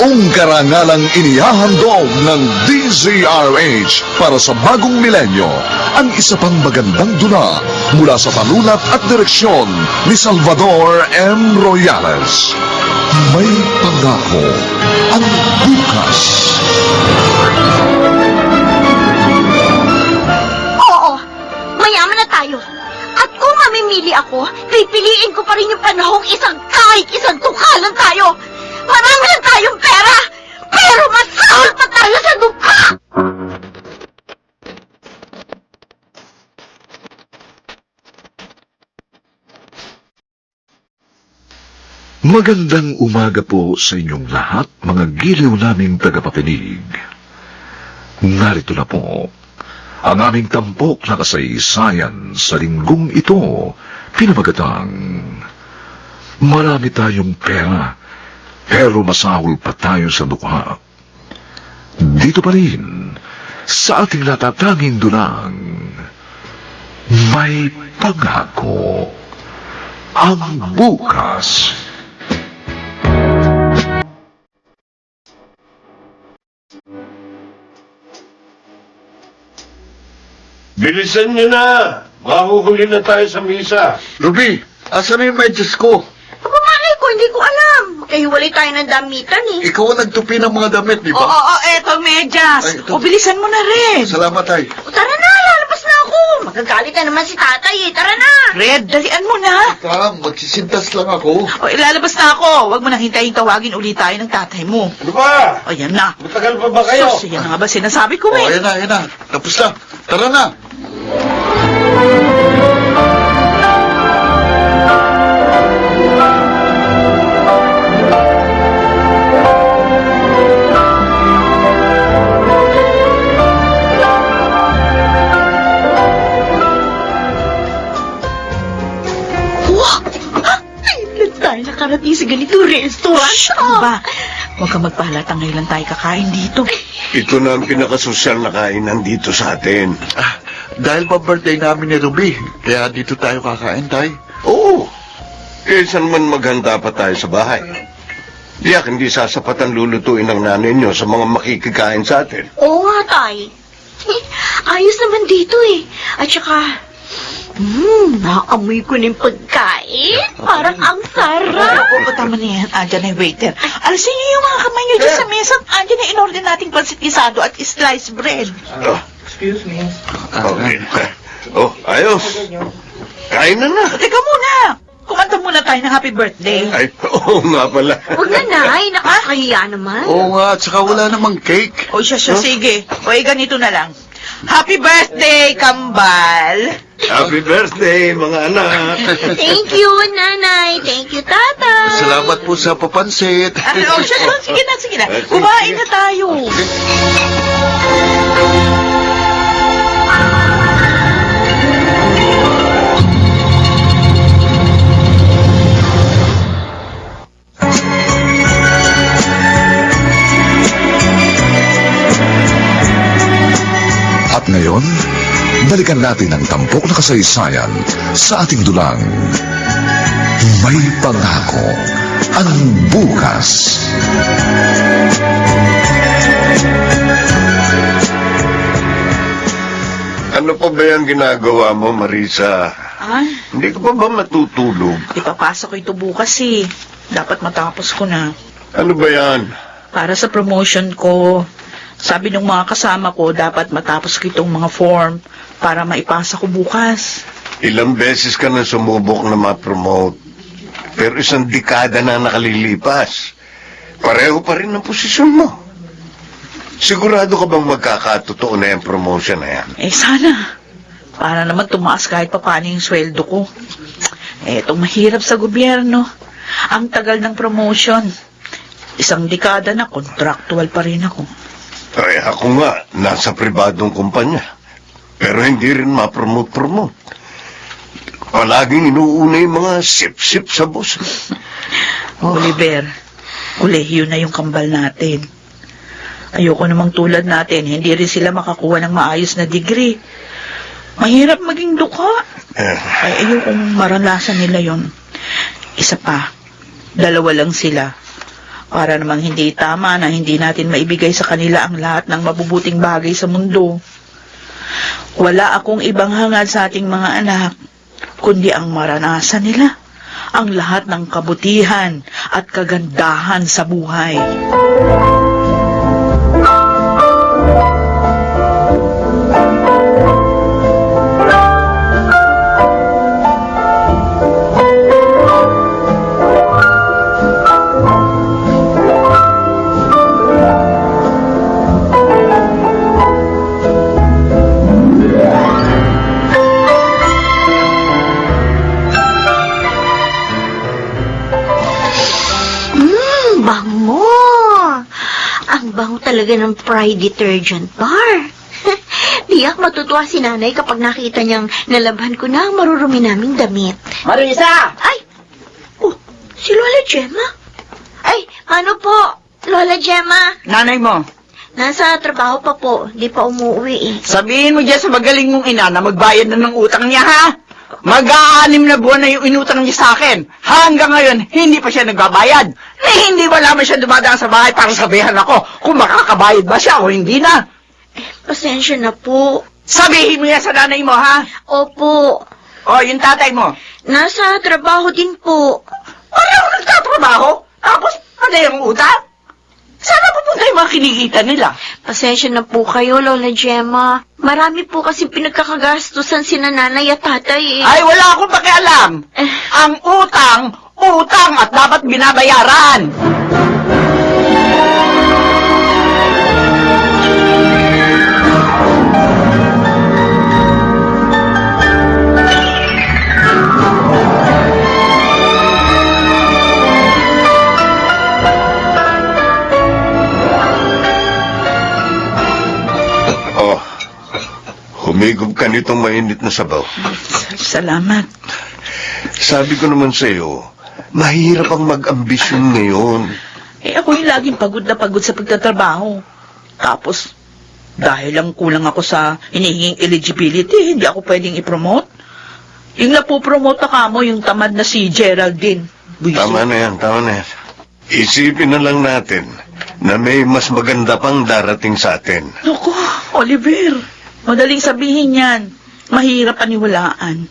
Buong karangalang inihahandog ng DZRH para sa bagong milenyo ang isa pang magandang dula mula sa panulat at direksyon ni Salvador M. Royales. May pangako ang bukas. Oo, mayaman na tayo. At kung mamimili ako, pipiliin ko pa rin yung panahong kahit isang tukalan tayo. Marami lang tayong pera, pero masahol pa tayo sa dukha! Magandang umaga po sa inyong lahat, mga giliw naming tagapakinig. Narito na po ang aming tampok na kasaysayan sa linggong ito, pinamagatang marami tayong pera, pero masahol pa tayo sa dukha. Dito pa rin, sa ating natatanging dunang, may pangako ang bukas. Bilisan nyo na! Mahuhuli na tayo sa misa. Ruby, asan na yung medyas ko? Malay ko, hindi ko alam. Kahiwalay tayo ng damitan eh. Ikaw ang nagtupi ng mga damit, di ba? Oo, eto, medyas. Ay, ito. O, bilisan mo na rin. Salamat, tay. O, tara na, lalabas na ako. Magagalit na naman si tatay eh. Tara na. Red, dalian mo na. Tara, magsisintas lang ako. O, ilalabas na ako. Huwag mo nang hintayin tawagin ulit tayo ng tatay mo. Ano ba? O, yan na. Matagal pa ba kayo? Sus, yan na nga ba sinasabi ko Oh, eh. ayan na. Tapos na. Tara na. Kailan tayo nakarating sa ganito restaurant? Shh, ano ba? Huwag kang magpahalata ngayon lang tayo kakain dito. Ito na ang pinakasosyal na kainan dito sa atin. Dahil pa birthday namin ni Ruby, kaya dito tayo kakain, tay. Oo. Kaysa naman maghanda pa tayo sa bahay. Diyak, hindi sasapat ang lulutuin ng nanay nyo sa mga makikikain sa atin. Oo nga, tay. Ayos naman dito eh. At saka, naamoy ko ng pagkain. Parang ang sarap. O, tama na yan. Andyan na yung waiter. Alisin niyo yung mga kamay niyo dyan sa mesa. Andyan na in-order nating pansitisado at sliced bread. Excuse me. Okay. Oh, ayos. Kain na na. Teka muna. Kumanta muna tayo ng happy birthday. Ay, oo nga pala. Huwag na, nay. Nakakahiya naman. Oo nga, at saka wala namang cake. O siya, sige. O, ganito na lang. Happy birthday, kambal! Happy birthday, mga anak. Thank you, nanay. Thank you, tatay. Salamat po sa papansit. O siya, sige na. Kumain na tayo. At ngayon, balikan natin ang tampok na kasaysayan sa ating dulang May Pangako ang Bukas. Ano pa ba yung ginagawa mo, Marisa? Ay, Hindi ka pa ba matutulog? ipapasok ko ito bukas eh. Dapat matapos ko na. Ano ba yan? Para sa promotion ko, sabi ng mga kasama ko, dapat matapos ko itong mga form para maipasa ko bukas. Ilang beses ka na sumubok na ma-promote. Pero isang dekada na nakalilipas. Pareho pa rin ang posisyon mo. Sigurado ka bang magkakatotoo na yung promotion na yan? Eh sana. Para naman tumaas kahit paano yung sweldo ko. Eh, itong mahirap sa gobyerno. Ang tagal ng promotion. Isang dekada na, contractual pa rin ako. Ay, ako nga, nasa pribadong kumpanya. Pero hindi rin ma-promote-promote. Palaging inuuna yung mga sip-sip sa boss. Oliver, kolehiyo na yung kambal natin. Ayoko namang tulad natin, hindi rin sila makakuha ng maayos na degree. Mahirap maging dukha. Ay, ayokong maranasan nila yon. Isa pa, dalawa lang sila. Para namang hindi tama na hindi natin maibigay sa kanila ang lahat ng mabubuting bagay sa mundo. Wala akong ibang hangad sa ating mga anak, kundi ang maranasan nila ang lahat ng kabutihan at kagandahan sa buhay. Bango! Ang bango talaga ng Pride Detergent Bar. Tiyak matutuwa si nanay kapag nakita niyang nalabhan ko na ang marurumi naming damit. Marisa! Ay! Oh, si Lola Gemma? Ay, ano po, Lola Gemma? Nanay mo, Nasa trabaho pa po, di pa umuwi eh. sabihin mo dyan sa magaling mong ina na magbayad na ng utang niya, ha? Mag-aanim na buwan na yung inutang niya sa akin. Hanggang ngayon, hindi pa siya nagbabayad. Hindi ba naman siya dumadaan sa bahay para sabihan ako kung makakabayad ba siya o hindi na? Pasensya na po. Sabihin mo yan sa nanay mo, ha? Opo, O, yung tatay mo. nasa trabaho din po. Pareho nagtatrabaho? Tapos, ano yung utang? Saan na pupunta yung mga kinikita nila? Pasensya na po kayo, Lola Gemma. Marami po kasi pinagkakagastusan si nanay at tatay eh. Ay, wala akong pakialam. Ang utang, utang at dapat binabayaran. Oh, humigop ka nitong mainit na sabaw. Salamat. Sabi ko naman sa'yo, mahirap ang mag-ambisyon ngayon. Ako yung laging pagod na pagod sa pagtatrabaho. Tapos, dahil lang kulang ako sa hinihinging eligibility, hindi ako pwedeng i-promote. Yung napopromote na kamo, yung tamad na si Geraldine. Buisit. Tama na yan, tama na yan. Isipin na lang natin na may mas maganda pang darating sa atin. Naku, Oliver, madaling sabihin yan. Mahirap paniwalaan.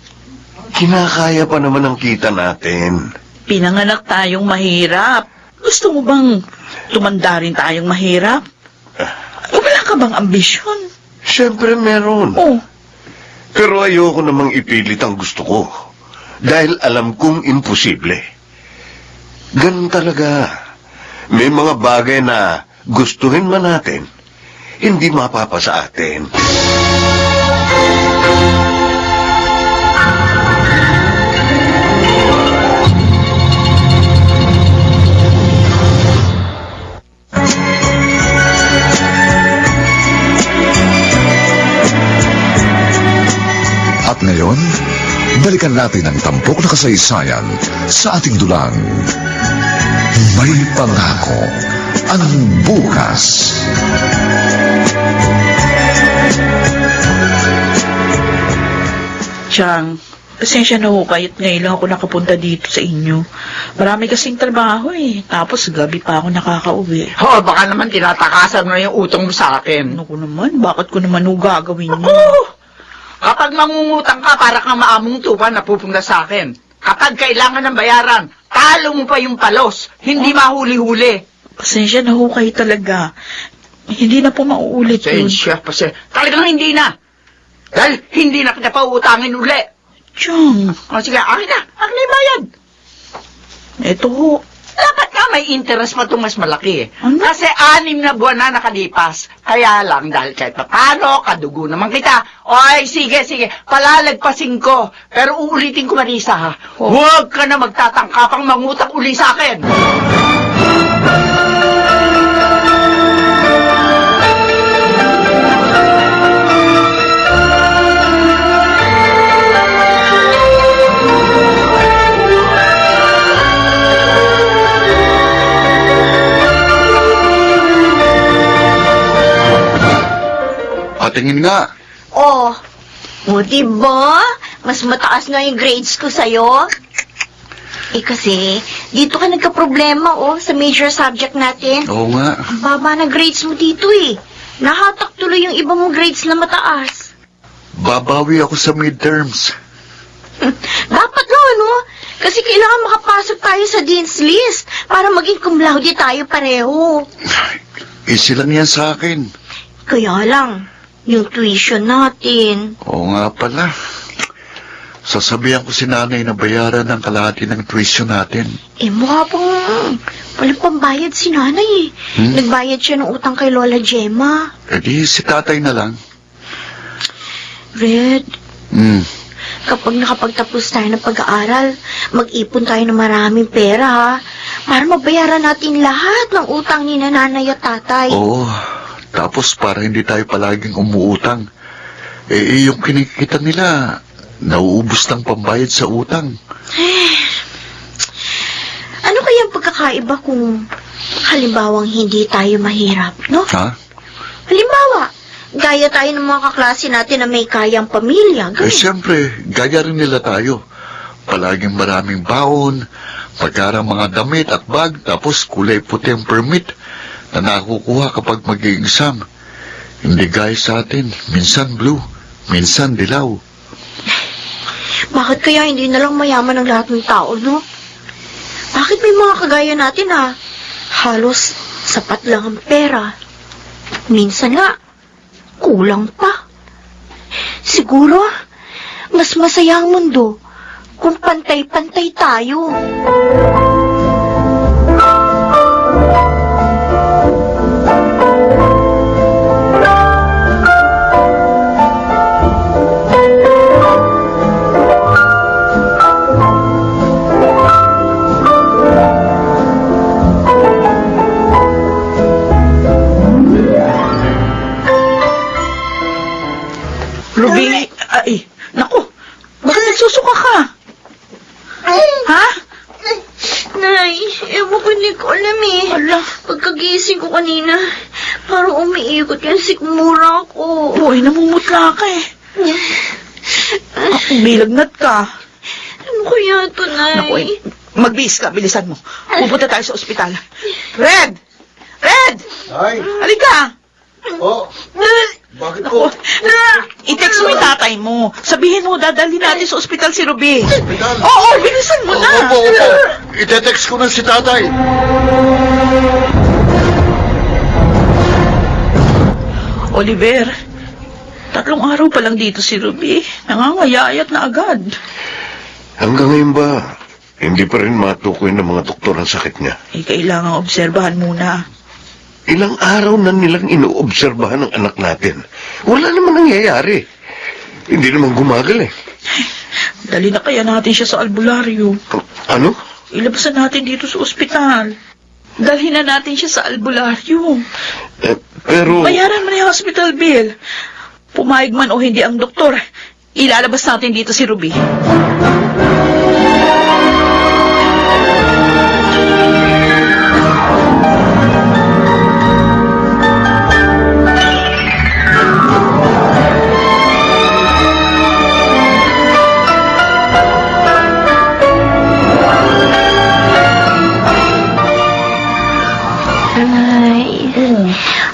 Kinakaya pa naman ang kita natin. Pinanganak tayong mahirap. Gusto mo bang tumanda rin tayong mahirap? Wala ka bang ambisyon? Siyempre meron. Oh, Pero ayoko namang ipilit ang gusto ko. Dahil alam kong imposible. Ganun talaga. May mga bagay na gustuhin man natin, hindi mapapa sa atin. At ngayon, balikan natin ang tampok na kasaysayan sa ating dulang. May pangako ang bukas. Chang, pasensya na ho kayo't ngayon lang ako nakapunta dito sa inyo. Marami kasing trabaho eh. Tapos gabi pa ako nakakauwi. Ho, baka naman tinatakasan mo na yung utang mo sa akin. Ano ko naman? Bakit ko naman ho gagawin yun? Oh! Kapag mangungutang ka, para kang maamong tupa na pupunta sa akin. Kapag kailangan ng bayaran, talo mo pa yung palos. Hindi mahuli-huli. Pasensya na ho kayo talaga. Hindi na po mauulit yun. Pasensya. Talagang hindi na. Dahil hindi na kita pautangin uli. Chang, O sige, akin na. Akin na yung bayad. eto ho. Dapat nga may interest pa itong mas malaki eh. Ano? Kasi 6 na buwan na nakalipas. Kaya lang, dahil kahit paano, kadugo naman kita. Oy, sige, palalagpasin ko. Pero uulitin ko, Marisa, ha? Oh. Huwag ka na magtatangkapang mangutang uli sa akin. Patingin nga. Oh, o diba? Mas mataas nga yung grades ko sa'yo. Eh kasi, dito ka nagka-problema sa major subject natin. Oo nga. Ang baba na grades mo dito eh. Nahatak tuloy yung iba mong grades na mataas. Babawi ako sa midterms. Dapat no, ano? Kasi kailangan makapasok tayo sa Dean's List para maging cum laude tayo pareho. Easy lang yan sa akin. Kaya lang, yung tuition natin. Oo nga pala. Sasabihan ko si nanay na bayaran ng kalahati ng tuition natin. Eh, mukha pang walang pambayad si nanay eh. Nagbayad siya ng utang kay Lola Gemma. E di si tatay na lang. Red, Hmm. kapag nakapagtapos tayo ng pag-aaral, mag-ipon tayo ng maraming pera ha. Para mabayaran natin lahat ng utang ni nanay at tatay. Oo. Tapos para hindi tayo palaging umuutang. Yung kinikita nila, nauubos ng pambayad sa utang. Ano kaya ang pagkakaiba kung halimbawang hindi tayo mahirap, no? Ha? Halimbawa, gaya tayo ng mga kaklase natin na may kayang pamilya. Ganun. Siyempre, gaya rin nila tayo. Palaging maraming baon, pagkarang mga damit at bag, tapos kulay puti ang permit na nakukuha kapag mag-i-exam. Hindi gaya sa atin, minsan blue, minsan dilaw. Bakit kaya hindi na lang mayaman ang lahat ng tao, no? Bakit may mga kagaya natin halos sapat lang ang pera? Minsan nga, kulang pa. Siguro, mas masaya ang mundo kung pantay-pantay tayo. Ruby, ay, naku, bakit nagsusuka ka? Ha? Nay, ewan ko, hindi ko alam eh. Ala, Pagkagising ko kanina, parang umiikot yung sikmura ko. buhay, namumutla ka eh. Bilagnat ka. Ano kaya ito, Nay? Naku, magbihis ka, bilisan mo. Pupunta tayo sa ospital. Red! Red! Ay, Halika! oh, bakit Naku, i-text mo yung tatay mo. Sabihin mo, dadalhin natin sa ospital si Ruby. Oo, bilisan mo na. Opo. Ite-text ko na si tatay. Oliver, 3 araw pa lang dito si Ruby. Nangangayayat na agad. hanggang ngayon ba, hindi pa rin matukoy ng mga doktor ang sakit niya? Eh, kailangang obserbahan muna. Ilang araw na nilang inoobserbahan ang anak natin. Wala naman nangyayari. Hindi naman gumagaling. Dali na kaya natin siya sa albularyo. Ano? Ilabasan natin dito sa ospital. Dalhin na natin siya sa albularyo. Pero... Bayaran mo na yung hospital bill. Pumayag man o hindi ang doktor, ilalabas natin dito si Ruby.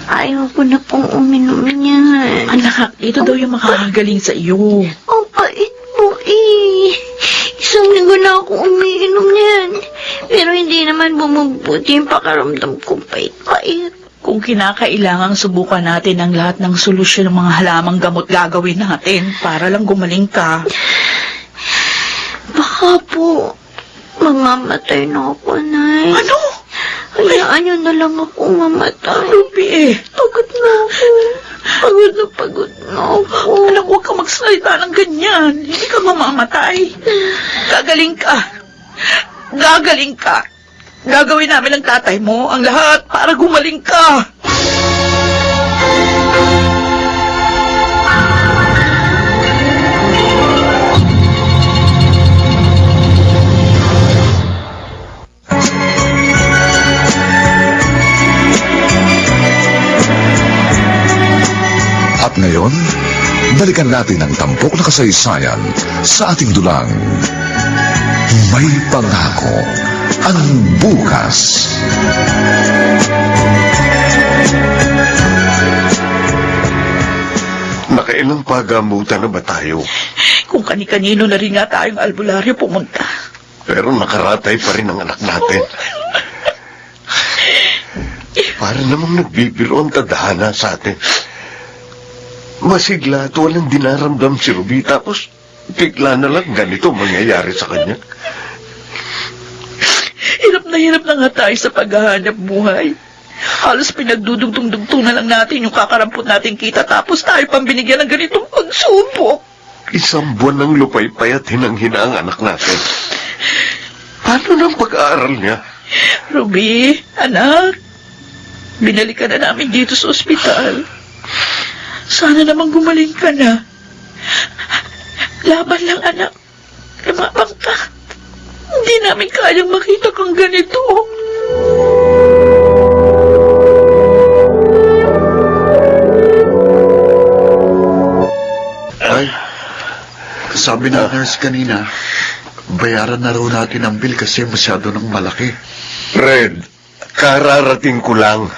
Ayaw ko na pong uminom niyan. Anak, ito daw yung makakagaling sa iyo. Ang pait mo eh. Isang linggo na ako umiinom niyan. Pero hindi naman bumubuti yung pakaramdam ko pait-pait. Kung kinakailangang subukan natin ang lahat ng solusyon ng mga halamang gamot gagawin natin para lang gumaling ka. Baka po, mamamatay na ako, Nay. Ano? Hayaan niyo na lang ako mamatay. Ruby eh. Pagod na ako. Pagod na ako. Anak, huwag ka magsalita ng ganyan. Hindi ka mamamatay. Gagaling ka. Gagaling ka. Gagawin namin ng tatay mo ang lahat para gumaling ka. At ngayon, balikan natin ang tampok na kasaysayan sa ating dulang May pangako ang bukas. Nakailang pagamutan na ba tayo? Kung kani-kanino na rin nga tayong albularyo pumunta. Pero nakaratay pa rin ang anak natin. Para namang nagbibiro ang tadhana sa atin. Masigla at walang dinaramdam si Ruby, tapos bigla na lang ganito mangyayari sa kanya. Hirap na nga tayo sa paghahanap buhay. Halos pinagdudugtong-dugtong na lang natin yung kakarampot natin kita, tapos tayo pang binigyan ng ganitong pagsubok. Isang buwan ng lupaypay at hinang-hina ang anak natin. Paano ng pag-aaral niya? Ruby, anak, binalikan na namin dito sa ospital. Sana naman gumaling ka na. Laban lang, anak. Lumabang ka. Hindi namin kayang makita kang ganito. Ay, sabi ng nurse kanina, bayaran na raw natin ang bill kasi masyado nang malaki. Fred, kararating ko lang.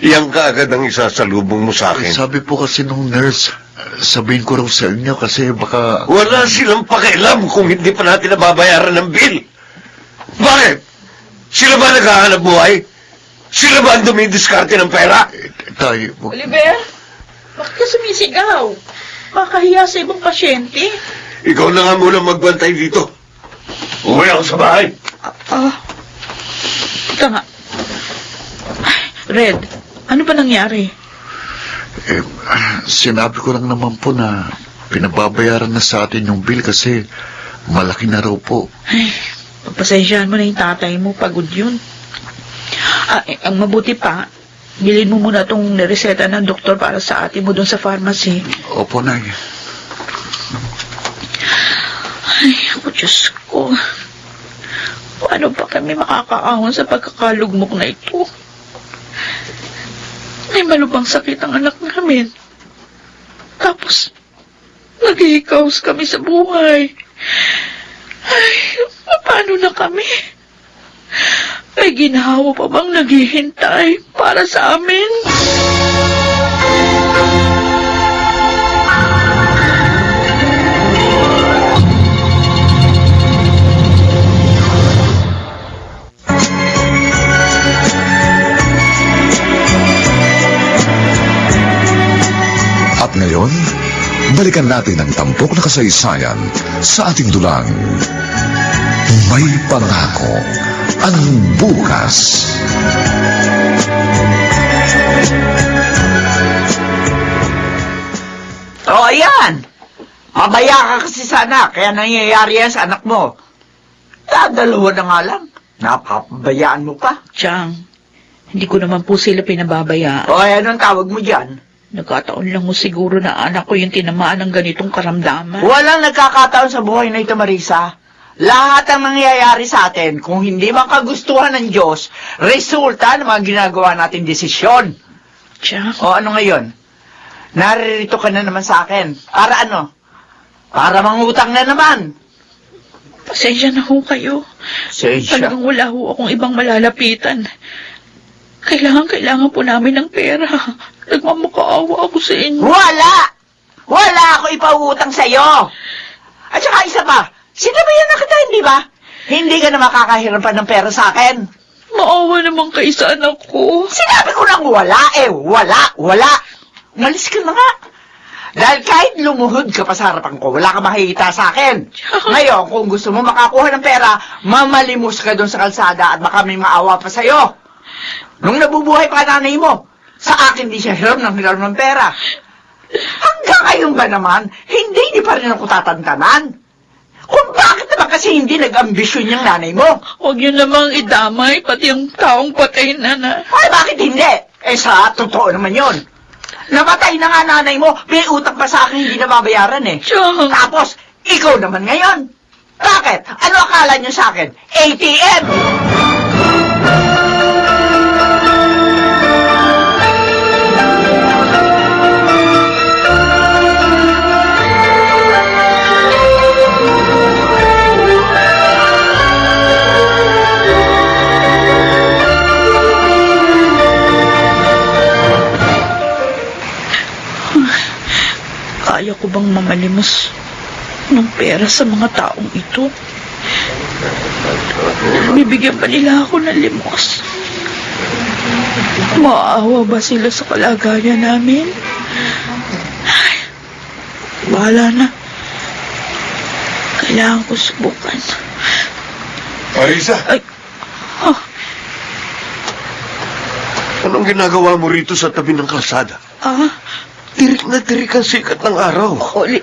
Iyang kaagad ang isasalubong mo sa Eh, akin. sabi po kasi nung nurse, sabihin ko raw sa inyo kasi baka... Wala silang pakialam kung hindi pa natin nababayaran ng bill. Bakit? Sila ba naghahanap buhay? Sila ba ang dumidiskarte ng pera? Tay, Oliver, bakit ka sumisigaw? Makahiya sa ibang pasyente. Ikaw na nga muna magbantay dito. Uwi ako sa bahay. Ika nga. Ay, Red, ano ba nangyari? sinabi ko lang naman po na pinababayaran na sa atin yung bill kasi malaki na raw po. Ay, pagpasensyahan mo na yung tatay mo, pagod yun. Ang mabuti pa, bilhin mo muna itong nireseta ng doktor para sa ate mo doon sa pharmacy. Opo, Nay. Ay, ako Diyos ko. Paano pa kami makakaahon sa pagkakalugmok na ito? May malubang sakit ang anak namin. Tapos, naghihikaos kami sa buhay. Ay, paano na kami? May ginhawa pa bang naghihintay para sa amin? At ngayon, balikan natin ang tampok na kasaysayan sa ating dulang. May pangako ang bukas. O, ayan. Mabaya ka kasi sa anak, kaya nangyayari yan sa anak mo. Dalawa na nga lang. Napapabayaan mo pa. Chang, hindi ko naman po sila pinababayaan. O, anong tawag mo dyan? Nagkataon lang mo siguro na anak ko yung tinamaan ng ganitong karamdaman. Walang nagkakataon sa buhay na ito, Marisa. Lahat ang nangyayari sa atin, kung hindi man kagustuhan ng Diyos, resulta ng mga ginagawa natin desisyon. Chang, O, ano ngayon? Naririto ka na naman sa akin. Para ano? Para mangutang na naman. pasensya na ho kayo. Sensya. Talagang wala ho akong ibang malalapitan. Kailangan po namin ng pera. Nagmamakaawa ako sa inyo. Wala! Wala ako ipautang sa'yo! At saka isa pa, sinabayan na kita, hindi ba? Hindi ka na makakahirapan ng pera sa akin. Maawa naman kayo sa anak ko. Sinabi ko lang wala eh. Wala. Umalis ka na nga. Dahil kahit lumuhod ka pa sa harapan ko, wala ka makikita sa akin. Ngayon, kung gusto mo makakuha ng pera, mamalimos ka doon sa kalsada at baka may maawa pa sa'yo. Nung nabubuhay pa nanay mo, sa akin di siya hiram ng pera. Hanggang ngayon ba naman, hindi pa rin ako tatantanan. Kung bakit naman kasi hindi nag-ambisyon yung nanay mo? Huwag yun namang idamay, pati ang taong patay na na. Ay, bakit hindi? Eh, sa totoo naman yun. Namatay na nga nanay mo, may utang pa sa akin hindi nababayaran eh. Chang, Tapos, ikaw naman ngayon. Bakit? Ano akala niyo sa akin? ATM! pera sa mga taong ito. Bibigyan pa nila ako ng limos. Maawa ba sila sa kalagayan namin? Ay, bahala na. Kailangan ko subukan. Marisa, Ay, oh, anong ginagawa mo rito sa tabi ng kalsada? Tirik na tirik ang sikat ng araw.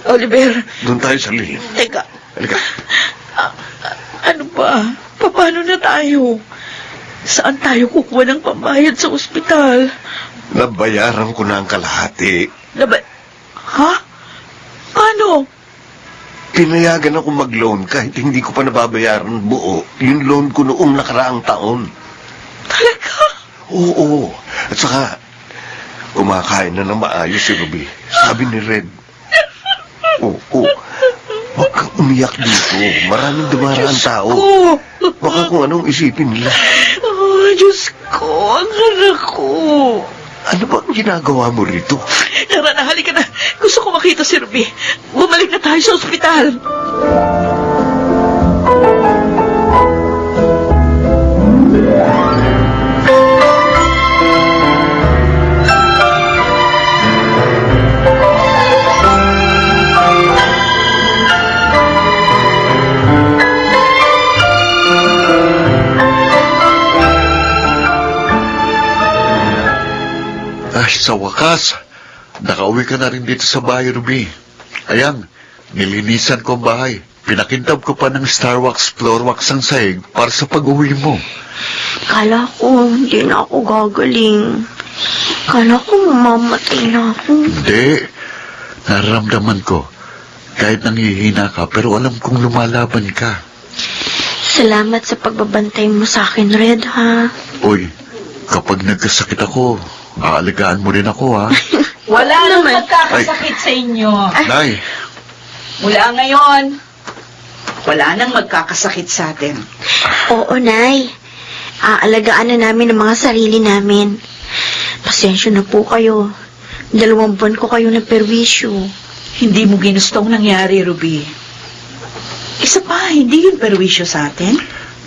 Oliver, Doon tayo sa lihim. teka, Halika. ano ba? Paano na tayo? Saan tayo kukuha ng pambayad sa ospital? Nabayaran ko na ang kalahati. Ha? Paano? Pinayagan ako mag-loan kahit hindi ko pa nababayaran buo yung loan ko noong nakaraang taon. Talaga? Oo. At saka, kumakain na ng maayos si Ruby. Sabi ni Red. Oo. Huwag kang umiyak dito. Maraming dumaraan tao. Baka kung anong isipin nila. Oh, Diyos ko, ang anak ko. Ano ba ang ginagawa mo rito? Tara na, halika na. Gusto ko makita si Ruby. Bumalik na tayo sa ospital. Ay, sa wakas, nakauwi ka na rin dito sa bahay, Ruby. Ayan, nilinisan ko ang bahay. Pinakintab ko pa ng Starwax Floorwax ang sahig para sa pag-uwi mo. Kala ko, hindi na ako gagaling. Kala ko, mamamatay na ako. Hindi. Nararamdaman ko. Kahit nanghihina ka, pero alam kong lumalaban ka. Salamat sa pagbabantay mo sa akin, Red, ha? Uy, kapag nagkasakit ako, aalagaan mo rin ako, ha? Wala naman. nang magkakasakit sa inyo. Nay, Mula ngayon, wala nang magkakasakit sa atin. Oo, Nay. Aalagaan na namin ang mga sarili namin. Pasensya na po kayo. 2 buwan ko kayo ng perwisyo. Hindi mo ginustong nangyari, Ruby. Isa pa, hindi yun perwisyo sa atin.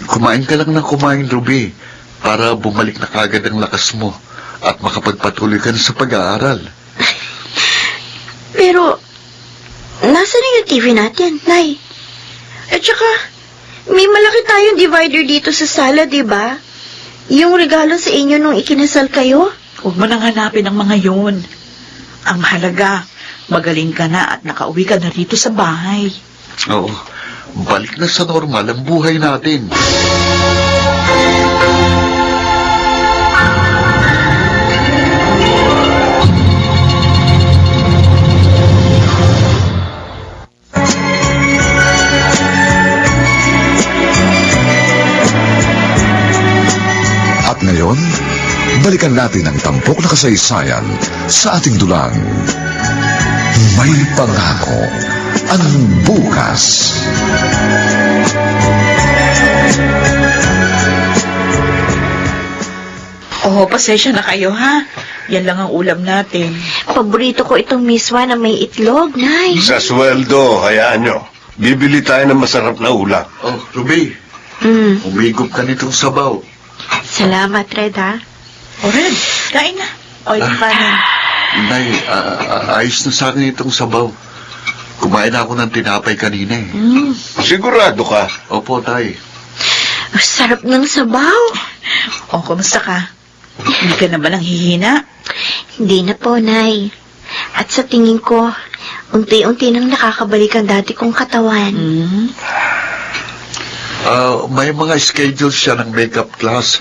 kumain ka lang ng kumain, Ruby, para bumalik na kagad ang lakas mo at makapagpatuloy ka na sa pag-aaral. Pero, nasaan na yung TV natin, Nay? At saka, may malaki tayong divider dito sa sala, di ba? Yung regalo sa inyo nung ikinasal kayo? Huwag mo nang hanapin ang mga yun. Ang mahalaga, magaling ka na at nakauwi ka na rito sa bahay. Oo, balik na sa normal ang buhay natin. At ngayon, balikan natin ang tampok na kasaysayan sa ating dulang. May pangako ang bukas. Oh, pasensya na kayo, ha? Yan lang ang ulam natin. Paborito ko itong miswa na may itlog, Nay. Sa sweldo, hayaan nyo. Bibili tayo ng masarap na ulam. Oh, Ruby, umigop ka nitong sabaw. Salamat, Red, ha? O, Red, kain na. O, yung kanin. Nay, ayos na sa akin itong sabaw. Kumain ako ng tinapay kanina eh. Sigurado ka. Opo, tay. Sarap ng sabaw. O, kumusta ka? Hindi ka na ba nanghihina? Hindi na po, Nay. At sa tingin ko, unti-unti nang nakakabalik ang dati kong katawan. May mga schedule siya ng makeup class.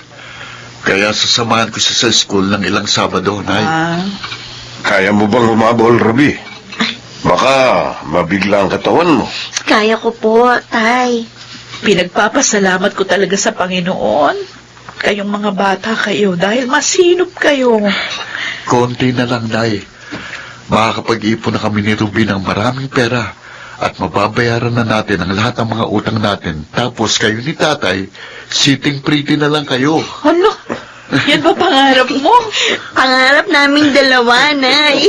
Kaya sasamahan ko siya sa school ng ilang Sabado, Nay. Kaya mo bang humabol, Ruby? Baka mabigla ang katawan mo. Kaya ko po, Tay. Pinagpapasalamat ko talaga sa Panginoon. Kayong mga bata kayo dahil masinop kayo. Konti na lang, Nay. Makakapag-ipon na kami ni Ruby ng maraming pera at mababayaran na natin ang lahat ng mga utang natin. Tapos kayo ni Tatay, sitting pretty na lang kayo. Ano? Yan ba pangarap mo? Pangarap naming dalawa, Nay.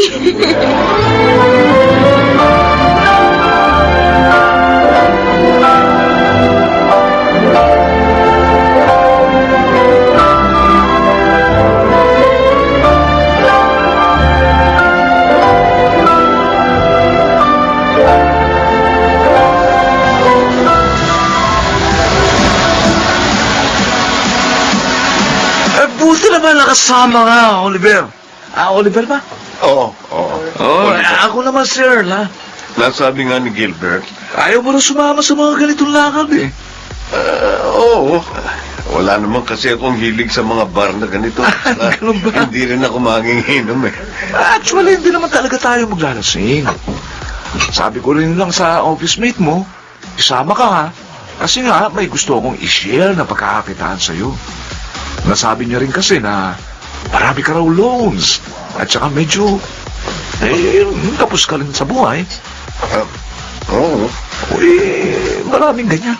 Buti naman nakasama nga, Oliver. Oliver ba? Oo. Ako naman si Earl, ha? Nasabi nga ni Gilbert, Ayaw mo rin sumama sa mga ganitong lakad, eh. oo. Wala naman kasi akong hilig sa mga bar na ganito. Ganun ba? Hindi rin ako manginginom eh. Actually, hindi naman talaga tayo maglalasing. Sabi ko rin lang sa office mate mo, isama ka ha. Kasi nga, may gusto akong i-share na pagkakakitaan sa'yo. Nasabi niya rin kasi na marami ka raw loans. At saka medyo, tapos ka rin sa buhay. Oo. Uy, maraming ganyan.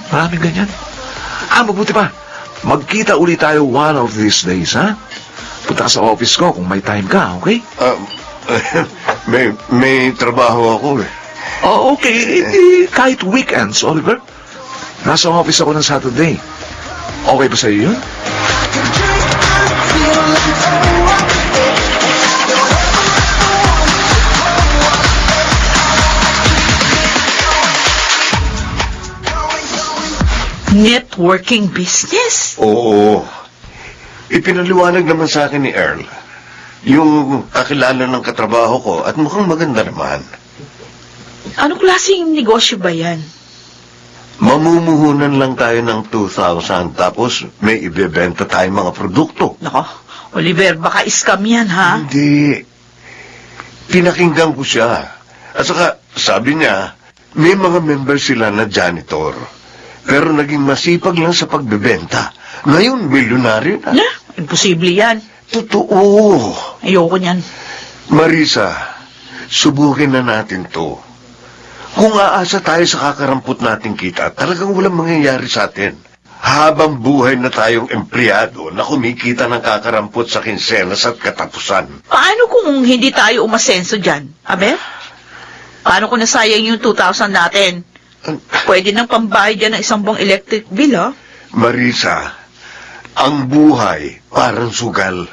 Mabuti pa. Magkita ulit tayo one of these days, ha? Punta ka sa office ko kung may time ka, okay? May trabaho ako eh. Okay. Kahit weekends, Oliver. Nasa office ako ng Saturday. Okay ba sa'yo yun? Networking business? Oo. Ipinaliwanag naman sa akin ni Earl yung kakilala ng katrabaho ko at mukhang maganda naman. Anong klaseng negosyo ba yan? Mamumuhunan lang tayo ng 2,000 tapos may ibebenta tayong mga produkto. Nako, Oliver, baka scam yan, ha? Hindi. Pinakinggan ko siya. At saka, sabi niya, may mga member sila na janitor. Pero naging masipag lang sa pagbebenta. Ngayon, milyonaryo na. Imposible yan. Totoo. Ayoko niyan. Marisa, subukin na natin to. Kung aasa tayo sa kakarampot nating kita, talagang walang mangyayari sa atin. Habang buhay na tayong empleyado na kumikita ng kakarampot sa kinsenas at katapusan. Paano kung hindi tayo umasenso dyan? Abe? Paano kung nasayang yung 2,000 natin? Pwede nang pambayad dyan ng isang buwang electric bill, ha? Marisa, ang buhay parang sugal.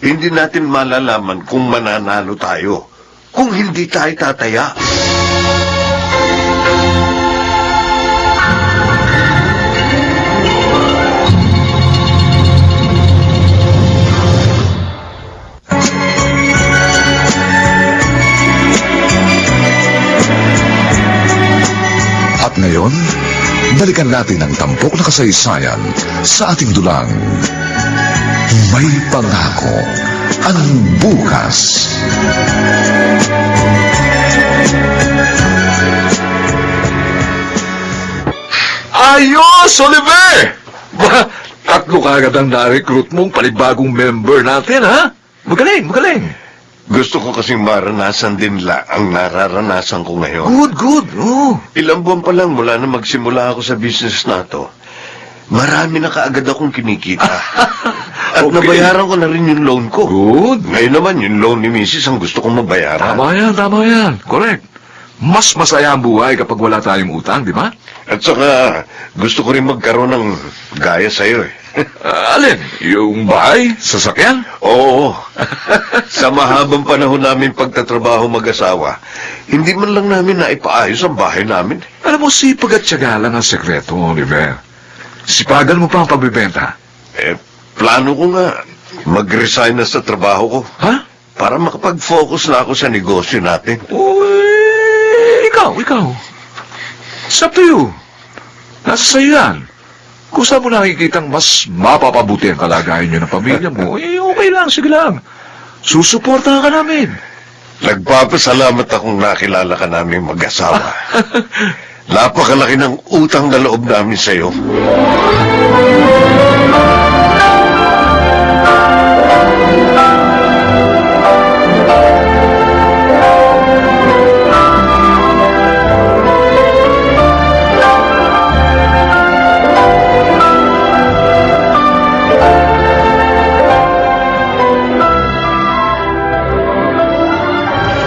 Hindi natin malalaman kung mananalo tayo, kung hindi tayo tataya. At ngayon, balikan natin ang tampok na kasaysayan sa ating dulang. May pangako ang bukas. Ayos, Oliver! Ba, tatlo kagad ang na-recruit mong panibagong member natin, ha? Magaling. Gusto ko kasing maranasan din ang nararanasan ko ngayon. Good. Oh. Ilang buwan pa lang mula na magsimula ako sa business na to, marami na kaagad akong kinikita. At Okay. nabayaran ko na rin yung loan ko. Good. Ngayon naman, yung loan ni Mrs. ang gusto kong mabayaran. Tama yan. Correct. Mas masaya ang buhay kapag wala tayong utang, di ba? At saka, gusto ko rin magkaroon ng gaya sa'yo eh. Alin? Yung bahay? Sasakyan? Oo. Sa mahabang panahon namin pagtatrabaho mag-asawa, hindi man lang namin naipaayos ang bahay namin. Alam mo, sipag at tiyaga lang ang sekreto, Oliver. Sipagan mo pa ang pagbibenta. Plano ko nga, mag-resign na sa trabaho ko Ha? para makapag-focus na ako sa negosyo natin. Ikaw. It's up to you. Nasa sa'yo yan. Kung saan mo nakikitang mas mapapabuti ang kalagayan niyo ng pamilya mo, okay lang, sige lang. Susuportahan ka namin. Nagpapasalamat akong nakilala ka namin mag-asawa. Napakalaki ng utang na loob namin sa'yo.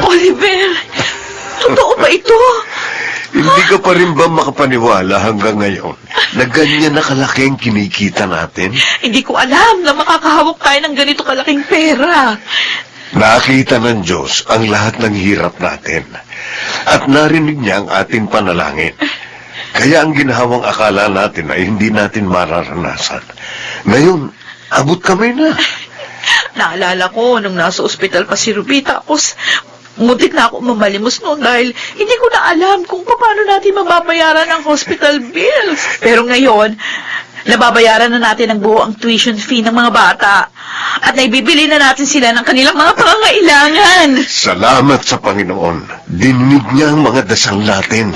Oliver, totoo ba ito? Hindi ka pa rin ba makapaniwala hanggang ngayon na ganyan na kalaki ang kinikita natin? Hindi ko alam na makakahawak tayo ng ganito kalaking pera. Nakita ng Diyos ang lahat ng hirap natin at narinig niya ang ating panalangin. Kaya ang ginahawang akala natin ay hindi natin mararanasan. Ngayon, abot kami na. Naalala ko nung nasa ospital pa si Ruby, tapos muntik na ako mamalimos noon dahil hindi ko na alam kung paano natin mababayaran ang hospital bills. Pero ngayon, nababayaran na natin ang buo ang tuition fee ng mga bata at naibibili na natin sila ng kanilang mga pangangailangan. Salamat sa Panginoon. Dinig niya ang mga dasal natin.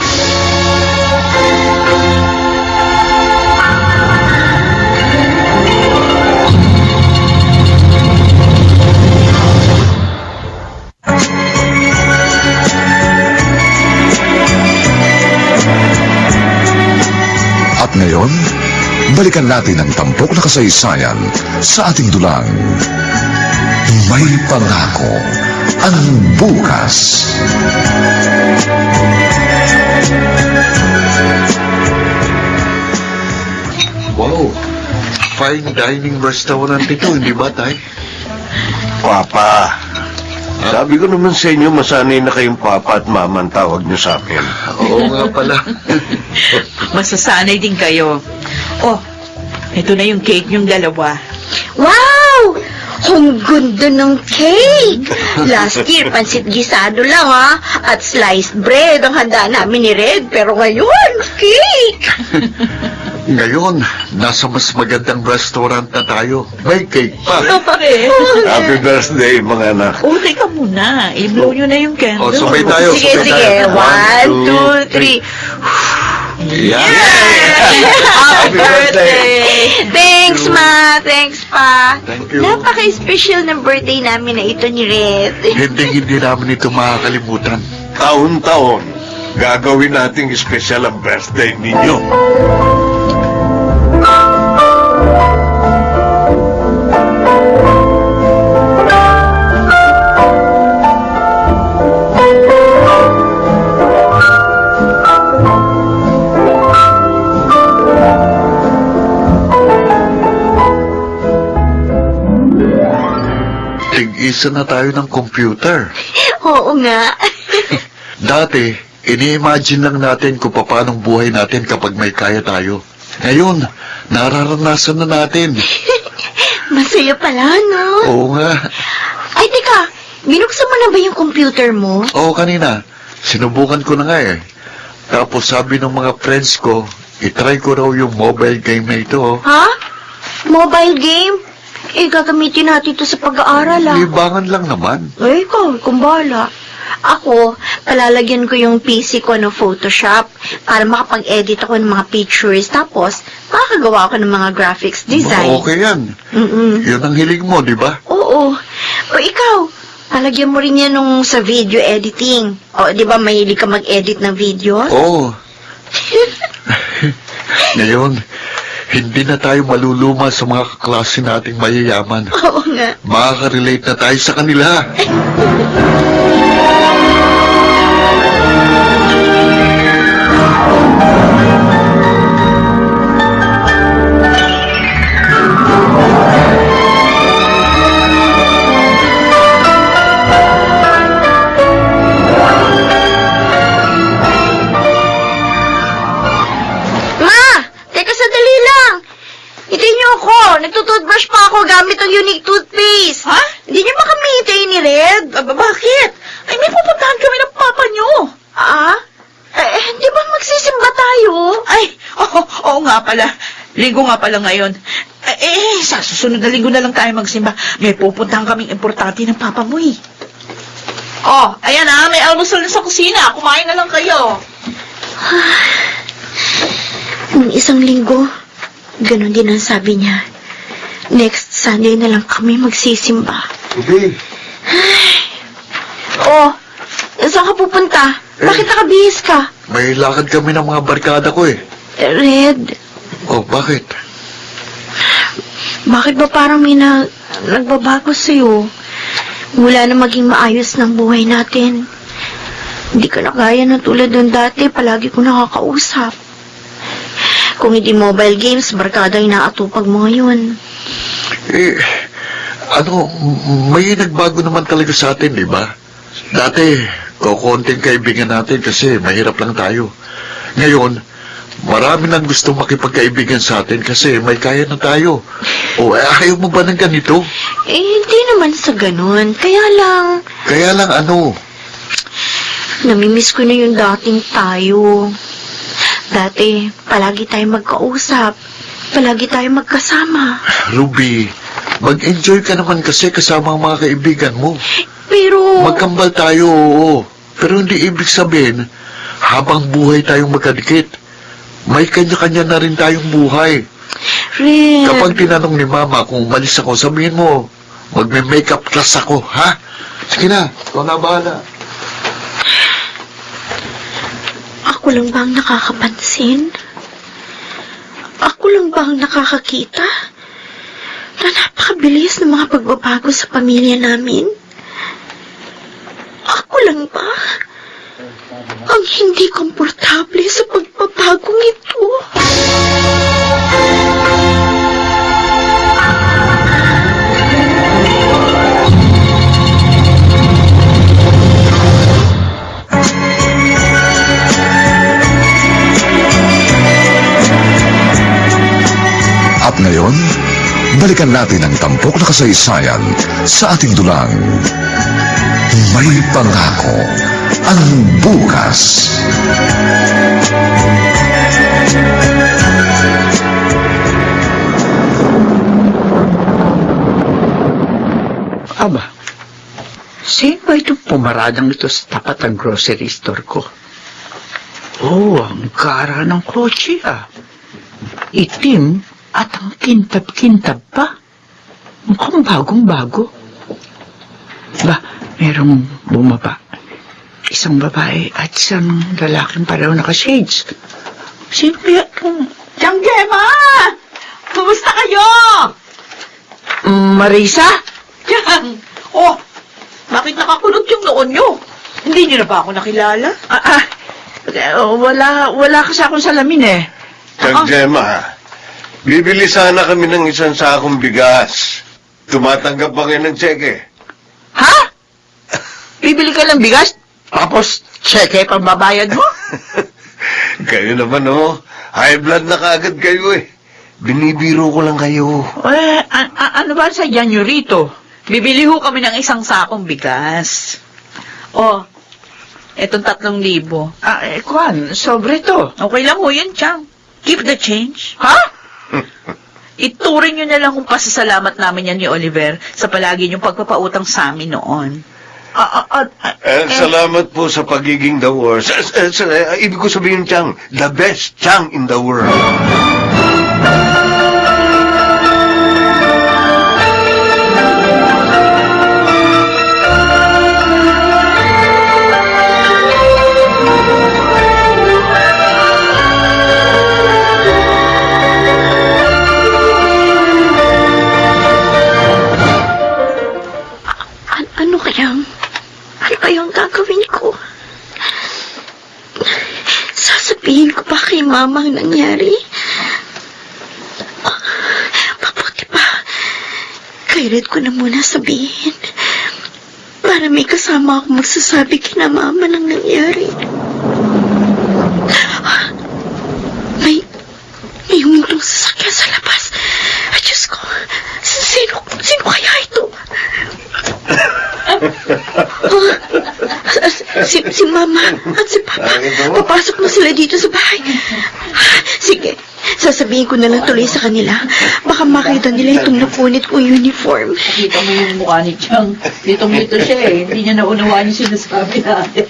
At ngayon, balikan natin ang tampok na kasaysayan sa ating dulang. May pangako ang bukas. Wow, fine dining restaurant ito, hindi ba, Tay? Papa, sabi ko naman sa inyo, masanay na kayong papa at mama ang tawag niyo sa akin. Oo nga pala. Masasanay din kayo. Oh, ito na yung cake niyong dalawa. Wow! Ang ganda ng cake! Last year, pansit gisado lang ha, at sliced bread ang handa namin ni Red, pero ngayon, cake! Ngayon, nasa mas magandang restaurant na tayo. May cake pa. Ito pare. Happy birthday, mga anak. Oh, teka muna. I-blow nyo na yung candle. Oh, sabay tayo. Sige, sabay sige. tayo. 1, 2, 3. Yeah. Happy birthday! Thanks, Ma! Thanks, Pa! Thank you. Napaka-special ng birthday namin na ito ni Red. Hindi namin ito makakalimutan. Taon-taon, gagawin nating espesyal ang birthday ninyo. Tig-isa na tayo ng computer. Oo nga. Dati, ini-imagine lang natin kung paano ang buhay natin kapag may kaya tayo. Ngayon, nararanasan na natin. Masaya pala, no? Oo nga. Ay, teka. Binuksan mo na ba yung computer mo? Oo, kanina. Sinubukan ko na nga eh. Tapos sabi ng mga friends ko, itry ko raw yung mobile game na ito. Oh. Ha? Mobile game? Eh, gagamitin natin ito sa pag-aaral, ah. Libangan lang naman. Ay, ikaw, kumbala. Ako, palalagyan ko yung PC ko ng Photoshop para makapag-edit ako ng mga pictures. Tapos, makakagawa ako ng mga graphics design. Okay yan. Mm-mm. Yun ang hilig mo, di ba? Oo. O ikaw, palagyan mo rin yan nung sa video editing. O, di ba mahilig ka mag-edit ng videos? Oo. Ngayon, hindi na tayo maluluma sa mga kaklase nating mayayaman. Oo nga. Makaka-relate na tayo sa kanila. Ma! Teka, sandali lang. Hintayin niyo ako. Nagtutoothbrush pa ako gamit ang unique toothpaste. Ha? Hindi niyo ba kami hintayin ni Red? Bakit? Ay, may pupuntahan kami ng papa nyo. Ah? Di ba magsisimba tayo? Ay, oo nga pala. Linggo nga pala ngayon. Sa susunod na linggo na lang tayo magsimba. May pupuntahan kaming importante ng papa mo eh. Oh, ayan ah, may almusal na sa kusina. Kumain na lang kayo. Nung isang linggo, ganun din ang sabi niya. Next Sunday na lang kami magsisimba. Hindi. Oh, saan ka pupunta? Bakit nakabihis ka? May lakad kami ng mga barkada ko eh. Red, Oh, bakit? bakit ba parang may nagbabago sa'yo? Mula na maging maayos ng buhay natin. Hindi ka na kaya na tulad ng dati, palagi ko nakakausap. Kung hindi mobile games, barkada yung naatupag mo ngayon. May nagbago naman talaga sa atin, di ba? Dati, kukunting kaibigan natin kasi mahirap lang tayo. Ngayon, marami nang gusto makipagkaibigan sa atin kasi may kaya na tayo. O ayaw mo ba ng ganito? Hindi naman sa ganun. Kaya lang, ano? namimiss ko na yung dating tayo. Dati, palagi tayong magkausap. Palagi tayong magkasama. Ruby, mag-enjoy ka naman kasi kasama ang mga kaibigan mo. Pero... Magkambal tayo, oo. Pero hindi ibig sabihin, habang buhay tayong magkadikit, may kanya-kanya na rin tayong buhay. Red... Kapag tinanong ni Mama kung umalis ako, sabihin mo, magme-makeup class ako, ha? Sige na, ikaw na bahala. Ako lang ba ang nakakapansin? Ako lang ba ang nakakakita? Na napakabilis ng mga pagbabago sa pamilya namin? Ako lang ba ang hindi komportable sa pagbabagong ito? At ngayon, balikan natin ang tampok na kasaysayan sa ating dulang. May pangako ang bukas. Aba, sino ba itong pumaradang ito sa tapat ng grocery store ko? Oh, ang gara ng kotse ah. Itim at ang kintab-kintab pa. Mukhang bagong-bago. Ba, merong bumaba. Isang babae at isang lalaking pareho naka-shades. Sino kaya itong... Tiyang Gemma! Kumusta kayo? Marisa? Yan! Oh, bakit nakakulot yung noon nyo? Hindi nyo na ba ako nakilala? Wala kasi akong salamin eh. Tiyang Gemma, bibili sana kami ng isang sakong bigas. Tumatanggap ba kayo ng tseke? Ha? Bibili ka ng bigas? Tapos, cheque pambabayad mo? Kayo naman, oh. High blood na kaagad kayo, eh. Binibiro ko lang kayo. Ano ba sa nyo rito? Bibili ho kami ng isang sakong bigas. Oh, etong 3,000. Kwan, sobre to. Okay lang ho yun, Chang. Keep the change. Ha? Ituring nyo na lang kung pasasalamat namin yan ni Oliver sa palagi niyong pagpapautang sa amin noon. Salamat po sa pagiging the worst. Ibig ko sabihin, Chang, the best Chang in the world. Ano kayang gagawin ko? Sasabihin ko ba kay Mama ang nangyari? Mabuti pa. Kay Red ko na muna sabihin. Para may kasama ako magsasabi kina Mama ng nangyari. May humintong sasakyan sa labas. Ay, Diyos ko. Sino kaya ito? Si Mama at si Papa. Papasok na sila dito sa bahay. Sige, sasabihin ko na lang tuloy sa kanila. Baka makita nila itong napunit kong uniform. Kita mo yung mukha ni Chang. Litong-lito siya eh. Hindi niya naunawaan yung sinasabi natin.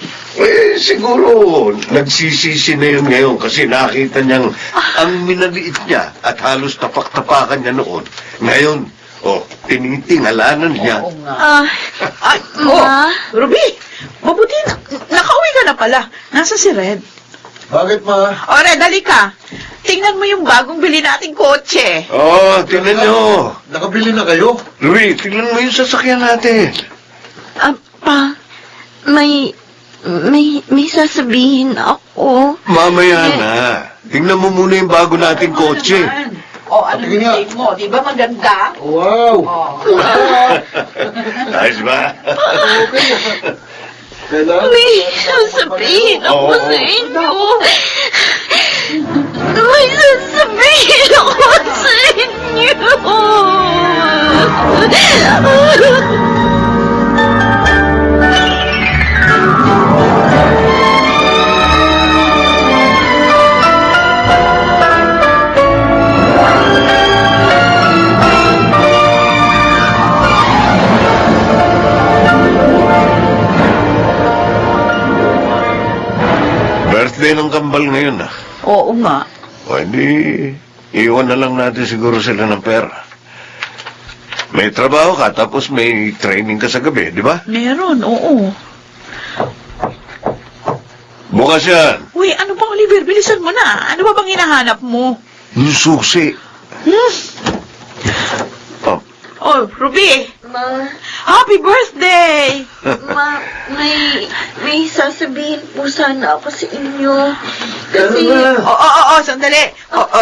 Siguro, nagsisisi na yun ngayon kasi nakita niyang ang minaliit niya at halos tapak-tapakan niya noon. Ngayon, tinitingalanan niya. Oo nga. Ma? Ruby, mabuti nakauwi ka na pala. Nasa si Red. Bakit, Ma? O, Red, dali ka. Tingnan mo yung bagong bili nating kotse. Tingnan niyo. Nakabili na kayo? Louie, tingnan mo yung sasakyan natin. Pa, may sasabihin ako. Mamaya na. Tingnan mo muna yung bago nating kotse. O, ano yung take mo? Di ba maganda? Wow! Ayos ba? May sasabihin ako sa inyo. May sasabihin ako sa inyo. kambal ngayon ah. Oo nga. O hindi, iwan na lang natin siguro sila ng pera. May trabaho ka, tapos may training ka sa gabi, di ba? Meron, oo. Bukas yan. Uy, ano ba, Oliver? Bilisan mo na. Ano ba bang hinahanap mo? Yung susi. Hmm? Oh, Oh, Ruby! Ma, Happy birthday! ma, may sasabihin po sana ako sa inyo. Kasi, Oo, sandali.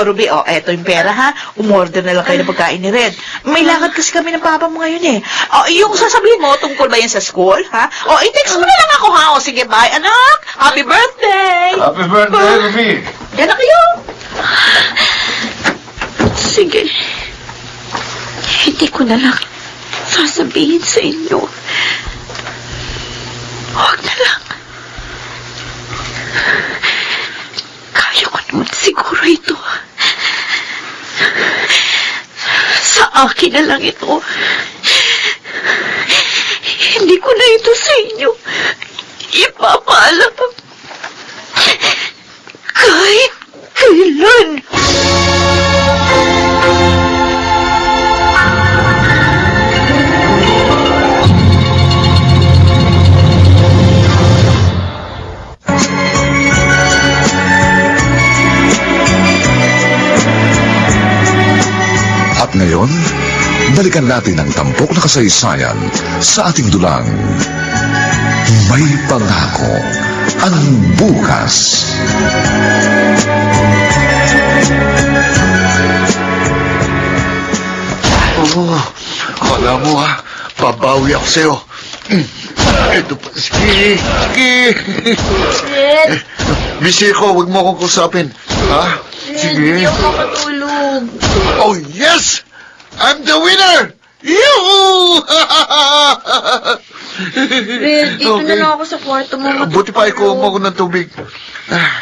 Ruby, eto yung pera, ha? Umorder na lang kayo ng pagkain ni Red. May lakad kasi kami ng papa mo ngayon, eh. Yung sasabihin mo, tungkol ba yan sa school, ha? I-text mo na lang ako, ha? Sige, bye, anak! Happy birthday! happy birthday, Ruby. Yan na kayo! sige. Hindi ko na lang sasabihin sa inyo. Huwag na lang. Kaya ko naman siguro ito. Sa akin na lang ito. Hindi ko na ito sa inyo ipapaalam. Kahit kailan. At ngayon, balikan natin ang tampok na kasaysayan sa ating dulang. May pangako ang bukas. Kala mo ha, babawi ako sa'yo. Ito pa, sige. Red, Bisi ko, huwag mo akong kusapin. Ha? hindi Sige. ako makatulog. Oh, yes! I'm the winner! Yoo! Red, dito na lang ako sa kwarto mo matutulog. Buti pa ikuha mo ako ng tubig.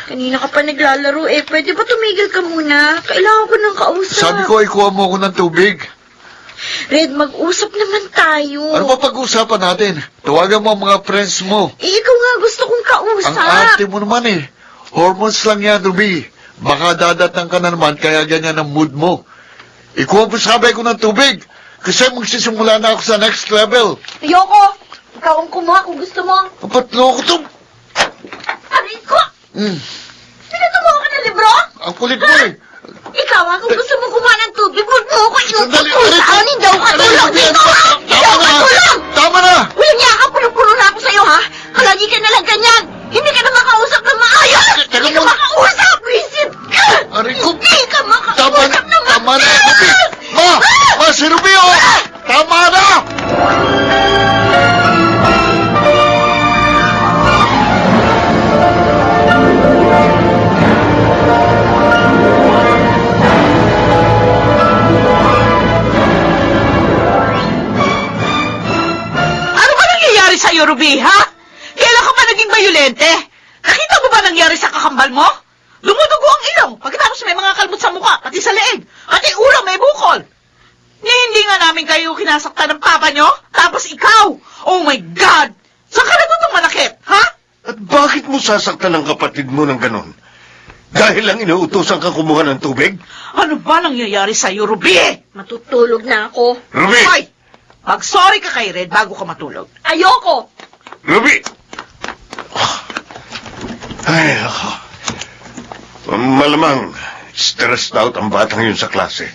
Kanina ka pa naglalaro eh. Pwede ba tumigil ka muna? Kailangan ko ng kausap. Sabi ko, ikuha mo ako ng tubig. Red, mag-usap naman tayo. Ano ba pag-usapan natin? Tawagan mo ang mga friends mo. Ikaw nga gusto kong kausap. Ang arte mo naman eh. Hormones lang yan, Ruby. Baka dadatang ka na naman, kaya ganyan ang mood mo. Ikuha mo sabay ko ng tubig. Kasi magsisimula na ako sa next level. Ayoko. Ikaw ang kumuha kung gusto mo. Ba't loko to? Aray ko! Pinatumuha ka ng libro? Ang kulit mo eh. Ikaw nga kung gusto mo kumuha ng tubig, huwag mo ako Sandali, inutusan. aray ko! Hindi ako katulog dito, ha? Hindi ako katulog! Tama na! Walang niya ka, puno-puno na ako sa'yo, ha? Palagi ka nalang ganyan. Hindi ka na makausap ng maayos. Teka Hindi ka muna. makausap. Visit ka. Aray ko! Hindi ka Tama na! makausap ng Tama na! maayos. Ruby! Ma, si Ruby oh! Tama na! Ano ba nangyayari sa'yo, Ruby, ha? Kailan ka pa naging bayolente? Nakita mo ba nangyari sa kakambal mo? Lumudugo ang ilong, pagkatapos may mga kalbot sa mukha, pati sa leeg, pati ulo may bukol. Hindi nga namin kayo kinasaktan ng papa nyo, tapos ikaw! Oh my God! Saan ka natutong manakit, ha? At bakit mo sasaktan ang kapatid mo ng ganon? Dahil lang inuutosan ka kumuha ng tubig? Ano ba nangyayari sa'yo, Ruby? Matutulog na ako. Ruby! Hoy! Mag-sorry ka kay Red bago ka matulog. Ayoko. Ruby! Ay, ako. Malamang, stressed out ang batang yun sa klase.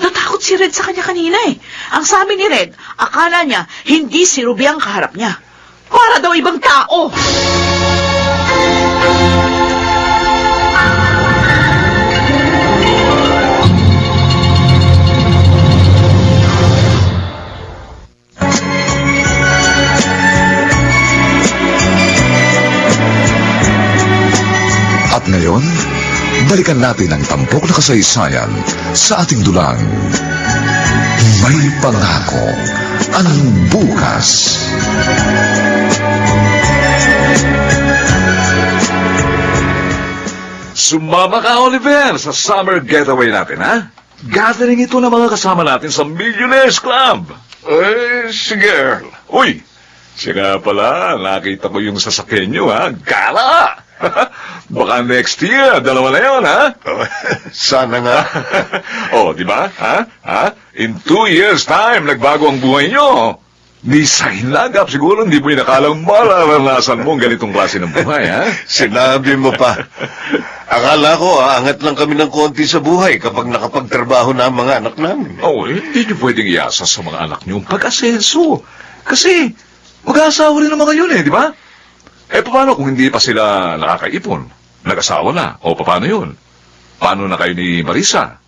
Natakot si Red sa kanya kanina eh. Ang sabi ni Red, akala niya hindi si Ruby ang kaharap niya. Para daw ibang tao. At ngayon, balikan natin ang tampok na kasaysayan sa ating dulang. May pangako ang bukas. Sumama ka, Oliver, sa summer getaway natin, ha? Gathering ito ng mga kasama natin sa Millionaires Club. Sige, Earl. Uy, siya nga pala, nakita ko yung sasakyan nyo, ha? Gala! Baka next year, dalawa na yun, ha? Sana nga. Oh, di ba? Ha? In 2 years' time, nagbago ang buhay nyo. Di sa hinagap, siguro hindi mo inakalang mararanasan mo ang ganitong klase ng buhay, ha? Sinabi mo pa. Akala ko, aangat lang kami ng konti sa buhay kapag nakapagtrabaho na ang mga anak namin. Oh, hindi nyo pwedeng iasa sa mga anak nyo ang pag-asenso. Kasi, mag-aasawa rin naman kayo, di ba? Eh, paano kung hindi pa sila nakakaipon? Nag-asawa na? O, paano yun? Paano na kayo ni Marisa?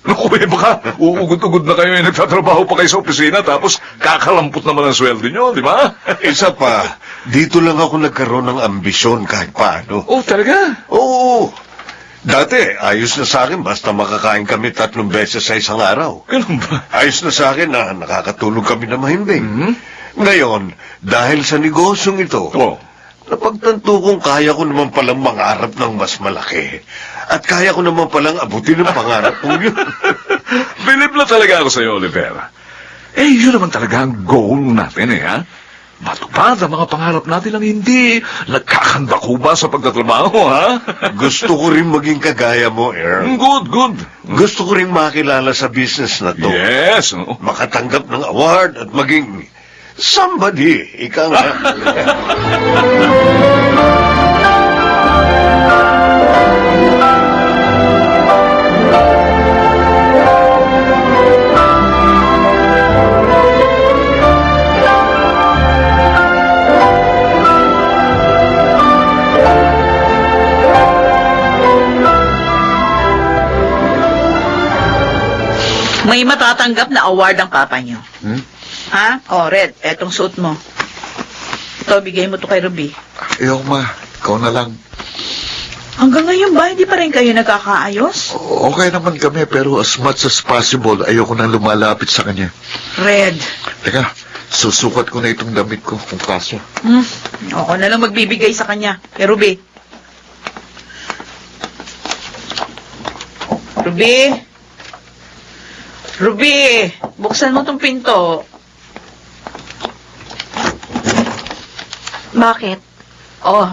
Naku, eh, baka uugod-ugod na kayo, nagtatrabaho pa kayo sa opisina, tapos kakalampot naman ang sweldo nyo, di ba? Isa pa, dito lang ako nagkaroon ng ambisyon kahit paano. Oh, talaga? Oo. Dati, ayos na sa akin basta makakain kami 3 beses sa isang araw. Ganun ba? Ayos na sa akin na nakakatulog kami na mahimbing. Mhm. Ngayon, dahil sa negosyong ito, Oh. napagtanto kong kaya ko naman palang mangarap ng mas malaki. At kaya ko naman palang abutin ang pangarap kong yun. Bilib na talaga ako sa'yo, Olivera. Eh, yun naman talaga ang goal natin, ha? Matupad ang mga pangarap natin lang hindi nagkakandakuba sa pagtatrabaho, ha? Gusto ko rin maging kagaya mo, Earl. Good. Gusto ko rin makilala sa business na to. Yes. Oh. Makatanggap ng award at maging somebody. Ika nga. May matatanggap na award ang papa nyo. Ha? Oh, Red, etong suot mo. Ito, bigay mo to kay Ruby. Ayoko, ma. Ikaw na lang. Hanggang ngayon ba, hindi pa rin kayo nagkakaayos? Okay naman kami, pero as much as possible, ayoko nang lumalapit sa kanya. Red. Teka, susukat ko na itong damit ko kung kaso. Ako na lang magbibigay sa kanya. Kay Ruby. Ruby, buksan mo tong pinto. Bakit? Oh,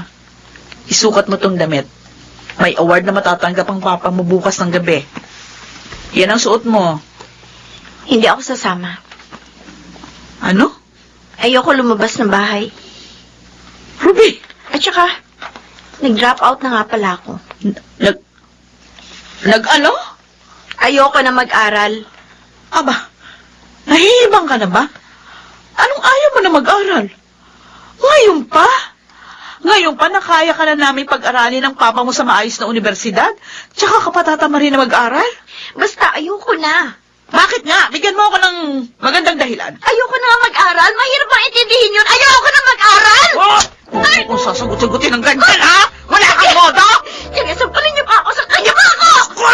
isukat mo tong damit. May award na matatanggap ang papa mo bukas ng gabi. Yan ang suot mo. Hindi ako sasama. Ano? Ayoko lumabas ng bahay. Ruby! At saka, nag-drop out na nga pala ako. Nag-ano? Ayoko na mag-aral. Aba, nahihibang ka na ba? Anong ayaw mo na mag-aral? Ngayon pa? Ngayon pa na kaya ka na namin pag-aralin ng papa mo sa maayos na universidad? Tsaka ka pa tatama rin na mag-aral? Basta ayoko na. Bakit nga? Bigyan mo ako ng magandang dahilan. Ayoko na nga mag-aral. Mahirap bang intindihin yun? Ayoko na mag-aral! Oh! Ay! Kung sasagot-sagutin ng ganyan, ha? Wala kang modo? Sige, sampalin niyo pa ako sa kanya ba ako?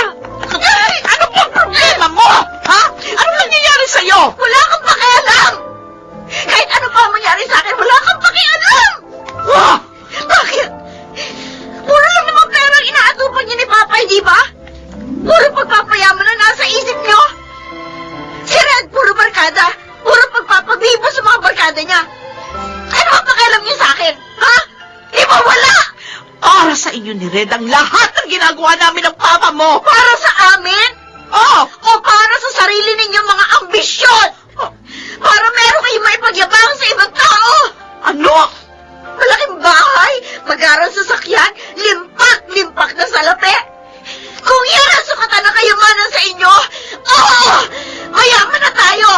Ay! Ano bang problema mo? Ha? Ano nangyayari sa'yo? Wala kang pakialam! Kahit ano pa mangyari sa akin, wala kang pakialam! Ah! Bakit? Puro lang naman pera ang inaatupan niyo ni Papa, hindi ba? Puro pagpapayaman na nasa isip niyo. Si Red, puro barkada. Puro pagpapabibo sa mga barkada niya. Ano ang pakialam niyo sa akin? Ha? Di ba wala? Para sa inyo ni Red ang lahat ng ginagawa namin ng papa mo. Para sa amin? Oh! O para sa sarili ninyong mga ambisyon? Para meron kayong maipagyabang sa ibang tao? Ano? Malaking bahay, mag-aral sa sakyan, limpak na salapi. Kung yan ang sukatan ng kayamanan sa inyo, mayaman na tayo.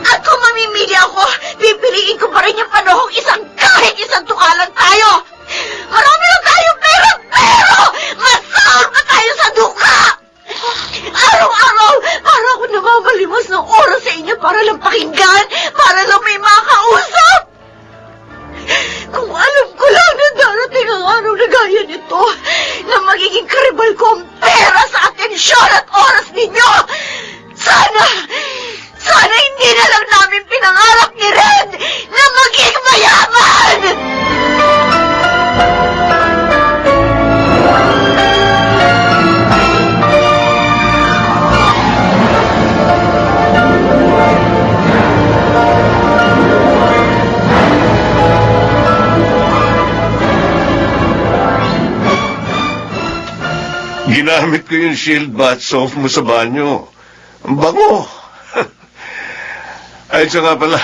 At kung mamimili ako, pipiliin ko pa rin yung panahong kahit isang tukalan tayo. Marami lang tayong pera, pero masahol pa tayo sa duka. Araw-araw, para ako namamalimos ng oras sa inyo para lang pakinggan, para lang may makausap. Kung alam ko lang na darating ang araw na gaya nito, na magiging karibal ko ang pera sa atensyon at oras ninyo, sana hindi na lang namin pinangarap ni Red na maging mayaman! Ginamit ko yung shield bath soap mo sa banyo. Ang bango. Ay, siya nga pala,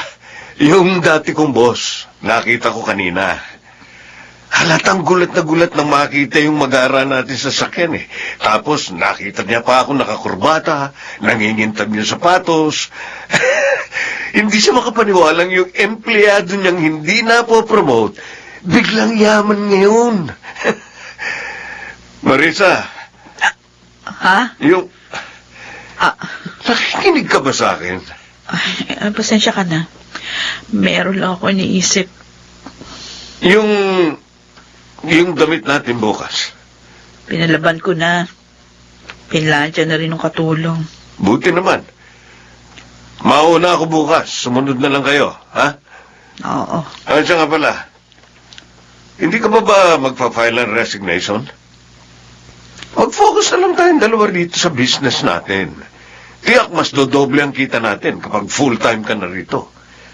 yung dati kong boss, nakita ko kanina. Halatang gulat na gulat nang makita yung mag-aara natin sa sakyan eh. Tapos nakita niya pa ako nakakurbata, nangingintab yung sapatos. Hindi siya makapaniwalang yung empleyado niyang hindi na po promote, biglang yaman ngayon. Marisa, Ha? yung... Ah, Nakikinig ka ba sa akin? ay, pasensya ka na. Meron lang ako iniisip. Yung damit natin bukas. Pinalaban ko na. Pinlansya na rin ng katulong. Buti naman. Mauna ako bukas. Sumunod na lang kayo, ha? Oo. Ano siya nga pala? Hindi ka ba magpa-file ng resignation? Mag-focus na lang tayong dalawa rito sa business natin. Tiyak mas dodoble ang kita natin kapag full-time ka na rito.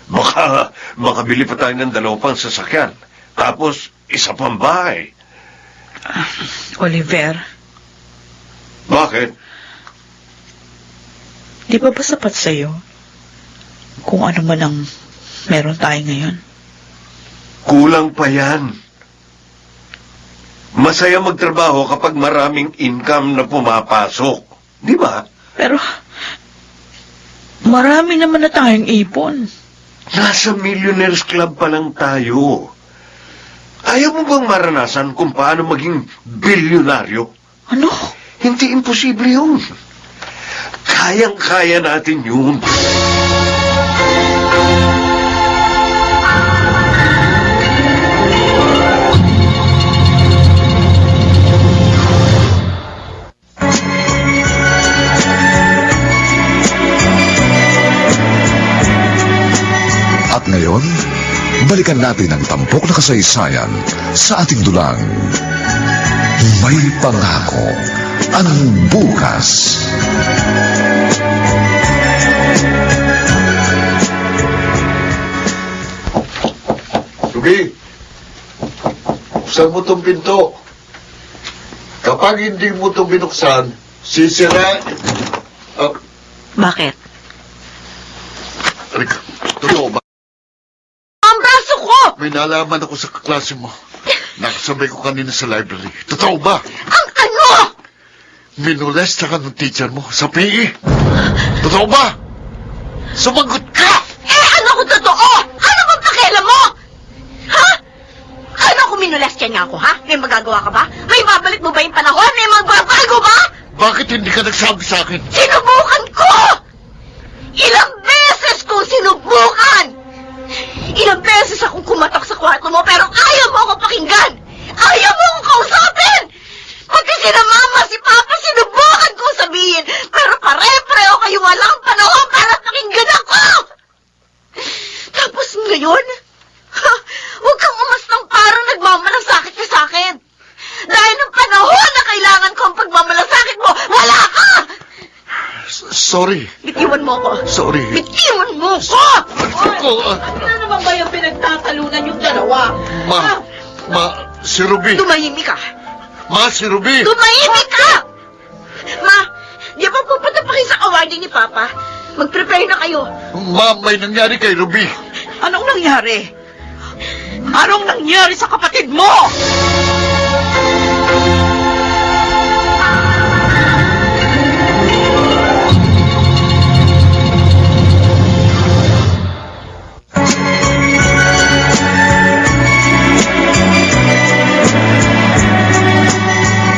Baka makabili pa tayo ng 2 pang sasakyan. Tapos, isa pang bahay. Oliver, Bakit? di ba sapat sa'yo kung ano man ang meron tayo ngayon? Kulang pa yan. Masaya magtrabaho kapag maraming income na pumapasok. Di ba? Pero, marami naman na tayong ipon. Nasa Millionaires Club pa lang tayo. Ayaw mo bang maranasan kung paano maging bilyonaryo? Ano? Hindi imposible yun. Kayang-kaya natin yun. At ngayon, balikan natin ang tampok na kasaysayan sa ating dulang. May pangako ang bukas. Sugi, buksan mo itong pinto. Kapag hindi mo itong binuksan, sisira... Bakit? Halika, totoo ba? Ang braso ko! May nalaman ako sa kaklase mo. Nakasabay ko kanina sa library. Totoo ba? Ang ano? Minolesta ka ng teacher mo sa PE. Totoo ba? Sumagot ka! Ano kung totoo? Ano bang pakialam mo? Ha? Ano kung minolestya niya ako, ha? May magagawa ka ba? May babalik mo ba yung panahon? May magbabago ba? Bakit hindi ka nagsabi sa akin? Sinubukan ko! Ilang beses kong sinubukan! Ilang beses akong kumatok sa kwarto mo pero ayaw mo akong pakinggan! Ayaw mo akong kausapin! Pagka sina mama, si papa, sinubukan kong sabihin pero pare-pareho kayo walang panahon para pakinggan ako! Tapos ngayon, huwag kang umastang parang nagmamalasakit ka sa akin! Dahil ng panahon na kailangan ko ang pagmamalasakit mo, wala ka! Sorry. Bitiwan mo ko! Sorry. Bitiwan mo ko! Ano naman ba yung pinagtatalunan yung dalawa? Si Ruby. Tumahimik ka! Si Ruby. Tumahimik ka! Ma, di ba pupunta pa kayo sa awarding ni Papa? Mag-prepare na kayo. May nangyari kay Ruby. Anong nangyari? Anong nangyari sa kapatid mo?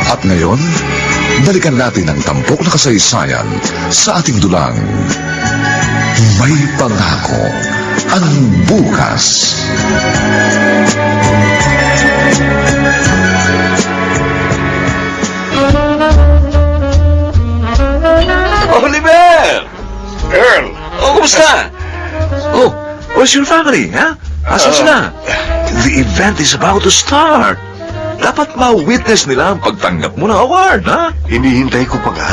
At ngayon, balikan natin ang tampok na kasaysayan sa ating dulang. May pangako ang bukas. Oliver! Earl! Oh, kumusta? Oh, where's your family, ha? Asan sila? The event is about to start. Dapat ma-witness nila ang pagtanggap mo ng award, ha? Hinihintay ko pa nga.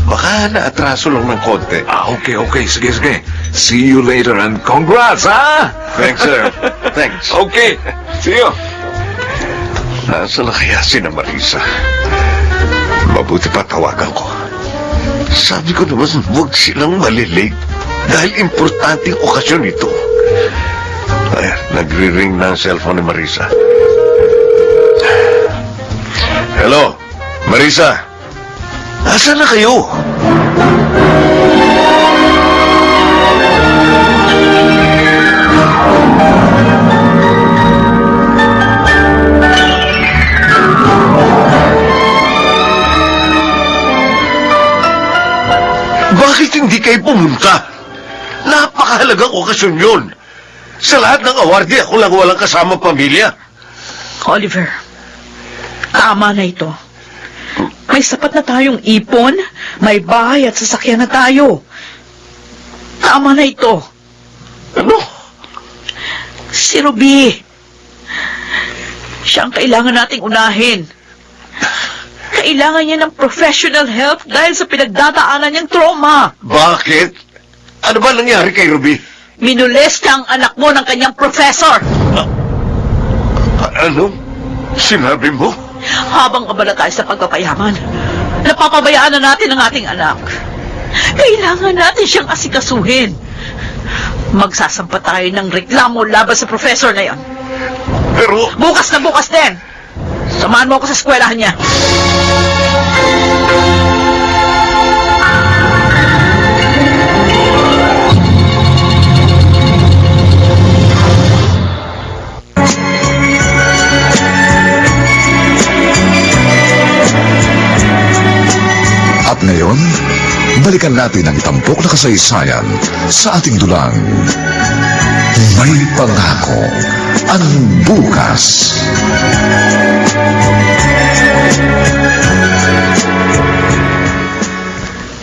Baka naatraso lang ng konti. Okay. Sige. See you later and congrats, ha? Thanks, sir. Thanks. Okay. See you. Nasaan na kaya si na Marisa? Mabuti pa tawagan ko. Sabi ko naman, huwag silang malilate dahil importanteng okasyon ito. Ay, nagre-ring na ang cellphone ni Marisa. Hello, Marisa. Nasaan na kayo? Bakit hindi kayo pumunta? Napakahalagang okasyon yun. Sa lahat ng awardee, ako lang walang kasama pamilya. Oliver, tama na ito. May sapat na tayong ipon, may bahay at sasakyan na tayo. Tama na ito. Ano? Si Ruby. Siya ang kailangan nating unahin. Kailangan niya ng professional help dahil sa pinagdadaanan niyang trauma. Bakit? Ano ba nangyari kay Ruby? Minolesta ang anak mo ng kanyang professor. Ano? Sinabi mo? Habang abala tayo sa pagpapayaman, napapabayaan na natin ang ating anak. Kailangan natin siyang asikasuhin. Magsasampa tayo ng reklamo laban sa professor na yon. Pero... Bukas na bukas din. Samahan mo ako sa eskwelahan niya. At ngayon, balikan natin ang tampok na kasaysayan sa ating dulang. May pangako ang bukas.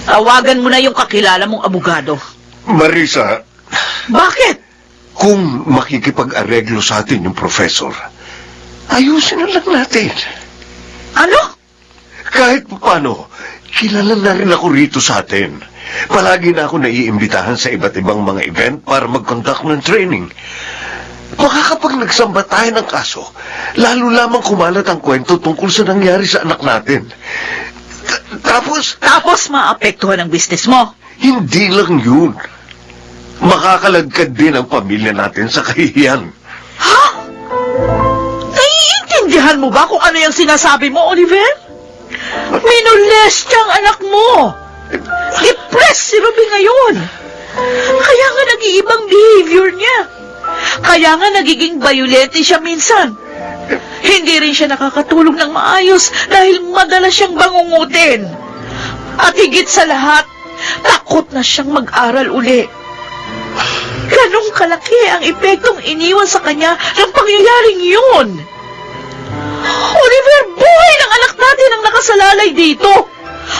Tawagan mo na yung kakilala mong abogado. Marisa, Bakit? kung makikipag-areglo sa atin yung professor, ayusin na lang natin. Ano? Kahit paano, kilala na rin ako rito sa atin. Palagi na ako naiimbitahan sa iba't ibang mga event para mag-conduct ng training. Baka kapag nagsamba tayo ng kaso, lalo lamang kumalat ang kwento tungkol sa nangyari sa anak natin. Tapos maapektuhan ang business mo. Hindi lang yun. Makakalagkad din ang pamilya natin sa kahihiyan. Ha? Naiintindihan mo ba kung ano yung sinasabi mo, Oliver? Minolest ang anak mo. Depressed si Ruby ngayon. Kaya nga nag-iibang behavior niya. Kaya nga nagiging violent siya minsan. Hindi rin siya nakakatulog ng maayos dahil madalas siyang bangungutin. At higit sa lahat, takot na siyang mag-aral uli. Ganong kalaki ang epektong iniwan sa kanya ng pangyayaring yun. Oliver, buhay ng anak natin ang nakasalalay dito.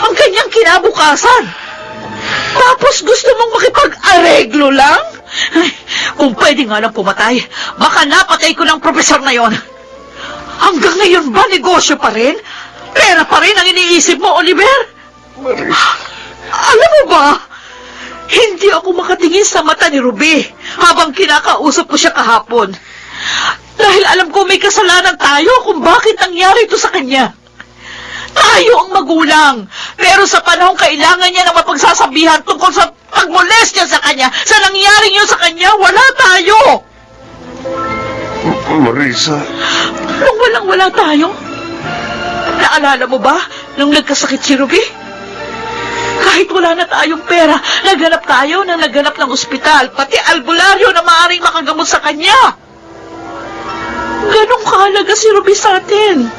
Ang kanyang kinabukasan. Tapos gusto mong makipag-areglo lang? Ay, kung pwede nga lang pumatay, baka napatay ko ng profesor na yon. Hanggang ngayon ba negosyo pa rin? Pera pa rin ang iniisip mo, Oliver? Alam mo ba, hindi ako makatingin sa mata ni Ruby habang kinakausap ko siya kahapon. Dahil alam ko may kasalanan tayo kung bakit nangyari ito sa kanya. Tayo ang magulang, pero sa panahong kailangan niya ng mapagsasabihan tungkol sa pagmolestya sa kanya, sa nangyaring yun sa kanya, wala tayo. Marisa... Nung walang-wala tayo, naalala mo ba nung nagkasakit si Ruby? Kahit wala na tayong pera, naghanap tayo ng ospital, pati albularyo na maaaring makagamot sa kanya. Ganong kahalaga si Ruby sa atin.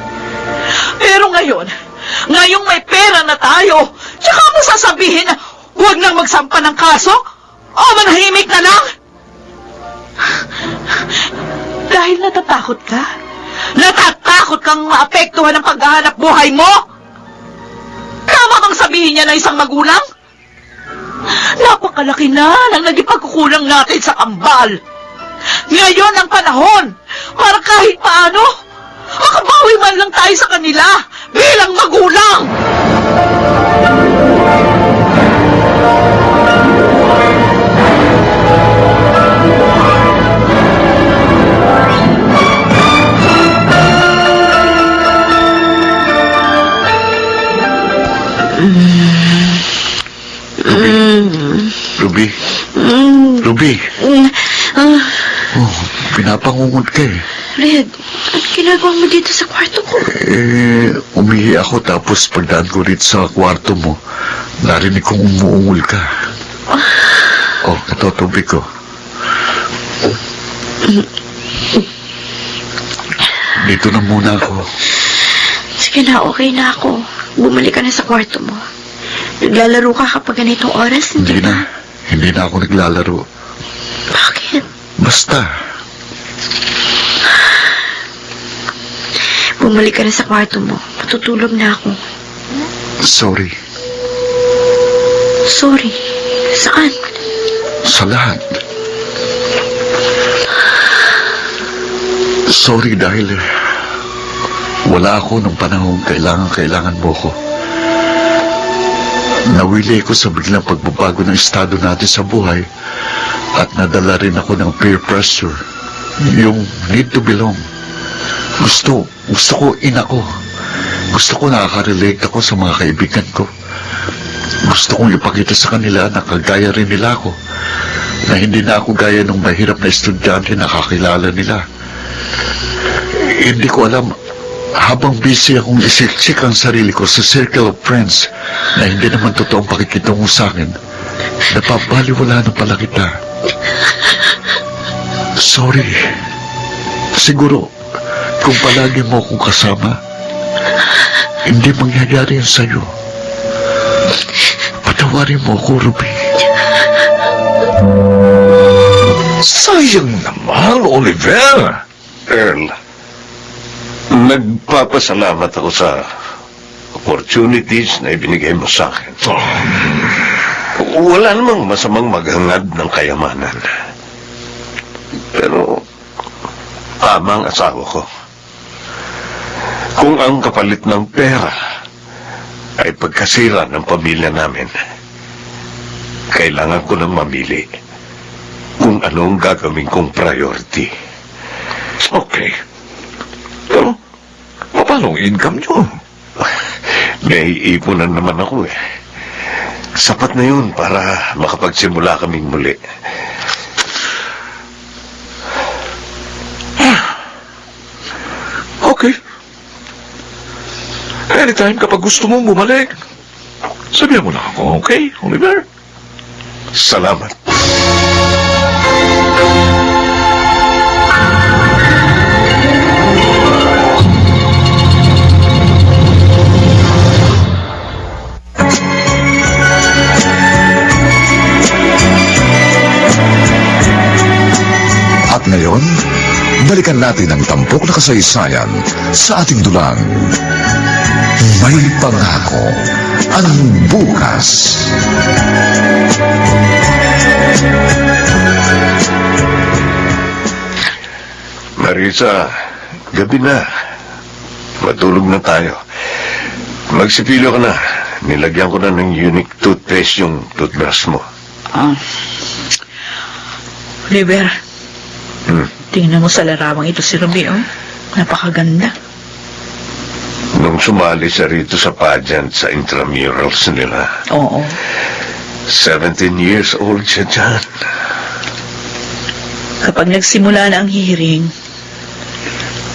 Pero ngayong may pera na tayo, tsaka mo sasabihin na huwag nang magsampa ng kaso? O manahimik na lang? Dahil natatakot ka? Natatakot kang maapektuhan ng paghahanap buhay mo? Tama bang sabihin niya na isang magulang? Napakalaki na ng nagipagkukulang natin sa kambal. Ngayon ang panahon para kahit paano, makabawi man lang tayo sa kanila bilang magulang. Ruby? Ruby? Oh, pinapangungot ka eh. Red, ano ginagawa mo dito sa kwarto ko? Umihi ako tapos pagdaan ko rito sa kwarto mo, narinig kong umuungol ka. Oh, ito tubig ko. Dito na muna ako. Sige na, okay na ako. Bumalik ka na sa kwarto mo. Naglalaro ka kapag ganitong oras, Hindi na. Hindi na ako naglalaro. Bakit? Basta. Bumalik ka na sa kwarto mo. Matutulog na ako. Sorry. Sorry. Saan? Sa lahat. Sorry dahil wala ako nung panahon kailangan mo ko. Nawili ko sa biglang pagbabago ng estado natin sa buhay at nadala rin ako ng peer pressure. Yung need to belong. Gusto ko ina ko. Gusto ko nakaka-relate ako sa mga kaibigan ko. Gusto kong ipakita sa kanila na kagaya rin nila ako. Na hindi na ako gaya ng mahirap na estudyante na kakilala nila. Hindi ko alam, habang busy akong isiksik ang sarili ko sa circle of friends na hindi naman totoong pakikitungo sa akin, napabaliwala na pala kita. Sorry. Siguro, kung palagi mo akong kasama, hindi mangyayari yun sa'yo. Patawarin mo ako, Ruby. Sayang naman, Oliver. Earl, nagpapasalamat ako sa opportunities na ibinigay mo sa akin. Wala namang masamang maghangad ng kayamanan. Pero, tama ang asawa ko. Kung ang kapalit ng pera ay pagkasira ng pamilya namin, kailangan ko nang mamili kung anong gagawin kong priority. Okay. Pero, paano ang income nyo? May ipunan naman ako eh. Sapat na yun para makapagsimula kaming muli. Okay. Anytime kapag gusto mong bumalik, sabihan mo lang ako, okay, Oliver? Salamat. At ngayon, balikan natin ang tampok na kasaysayan sa ating dulang. May pangako ang bukas. Marisa, gabi na. Matulog na tayo. Magsipilo ka na. Nilagyan ko na ng unique toothpaste yung toothbrush mo. Oliver, tingnan mo sa larawang ito si Ruby, oh. Napakaganda. Nung sumali siya rito sa pageant sa intramurals nila. Oo. 17 years old siya dyan. Kapag nagsimula na ang hearing,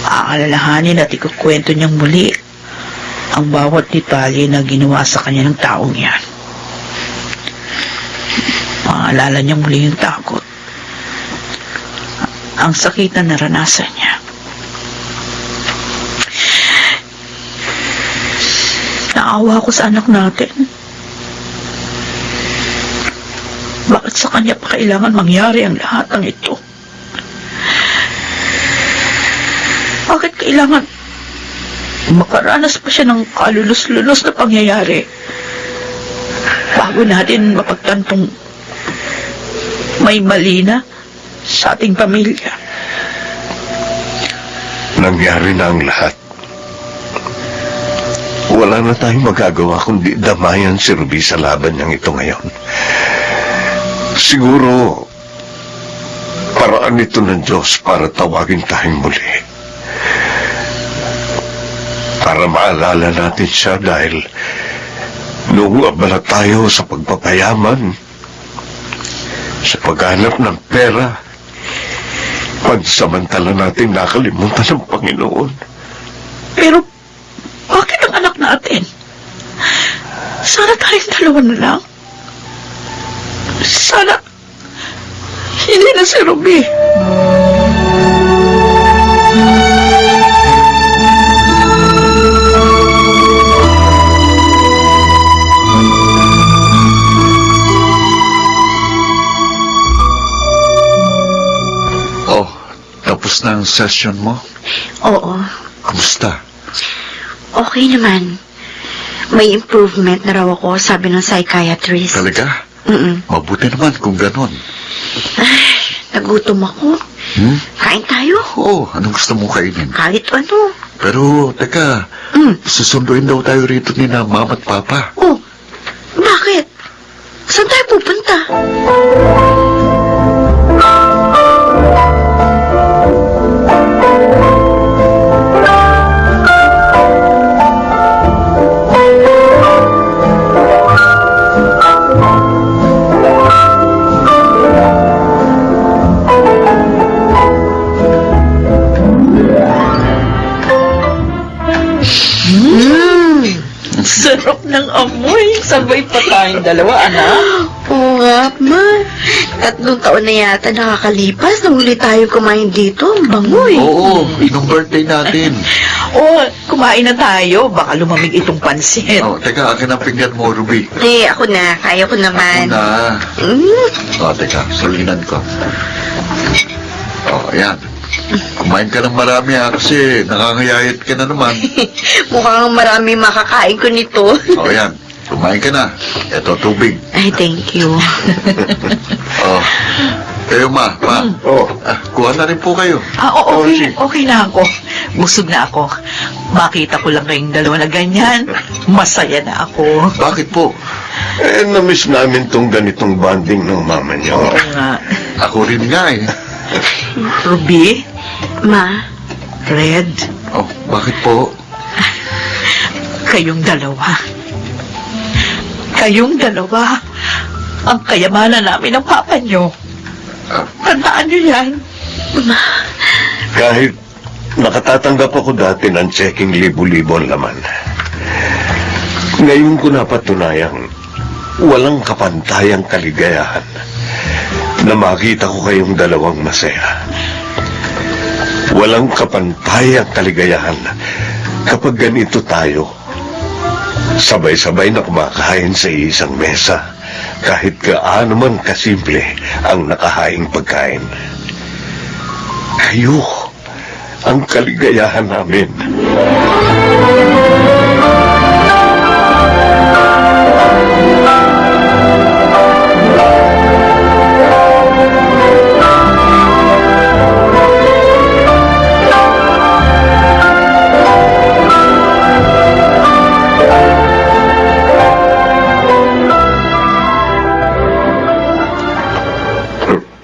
aalalahanin at ikukwento niyang muli ang bawat detalye na ginawa sa kanya ng taong yan. Maalala niyang muli yung takot, ang sakit na naranasan niya. Naawa ko sa anak natin. Bakit sa kanya pa kailangan mangyari ang lahat ng ito? Bakit kailangan makaranas pa siya ng kalulus-lulus na pangyayari bago natin mapagtantong may mali na sa ating pamilya? Nangyari na ang lahat. Wala na tayong magagawa kundi damayan si Ruby sa laban niyang ito ngayon. Siguro, paraan ito ng Diyos para tawagin tayong muli. Para maalala natin siya dahil noong abala tayo sa pagpapayaman, Sa paghanap ng pera, pansamantala natin nakalimutan ng Panginoon. Pero, bakit ang anak natin? Sana tayong dalawa na lang. Sana, hindi na si Ruby. Oh, tapos na ang session mo? Oo, Kumusta? okay naman. May improvement na raw ako, sabi ng psychiatrist. Talaga? Mabuti naman kung ganon. Nagutom ako. Kain tayo. Oo, anong gusto mo kainin? Kahit ano. Pero, teka, susunduin daw tayo rito ni na mama at papa. Oh, bakit? Saan tayo pupunta? Sarap ng amoy. Sabay pa tayong dalawa, anak. Oo nga, ma. 3 taon na yata nakakalipas na huli tayong kumain dito. Ang bangoy. Oo, inong birthday natin. Oh, kumain na tayo. Baka lumamig itong pansit. Oh, teka, akin ang pinggan mo, Ruby. Ako na. Kaya ko naman. Na. Oh, teka, sulinan ko. Oh, ayan. Kumain ka ng marami kasi nakangayayat ka na naman. Mukhang marami makakain ko nito. Oh, ayan. Kumain ka na. Ito, tubig. Ay, thank you. Oh. Kayo, ma. Oh, Kuha na rin po kayo. Okay. Okay na ako. Busog na ako. Makita ko lang kayong dalawa na ganyan. Masaya na ako. Bakit po? na-miss namin tong ganitong bonding ng mama niyo. Oo nga. Ako rin nga eh. Ruby, Ma, Red, Oh, bakit po? kayong dalawa. Kayong dalawa. Ang kayamanan namin ng papa nyo. Tandaan nyo yan. Kahit nakatatanggap ako dati ng checking libo-libo ang laman, ngayon ko napatunayang walang kapantayang kaligayahan na makita ko kayong dalawang masaya. Walang kapantayang kaligayahan kapag ganito tayo. Sabay-sabay na kumakain sa isang mesa, kahit gaano man kasimple ang nakahaing pagkain. Kayo ang kaligayahan namin.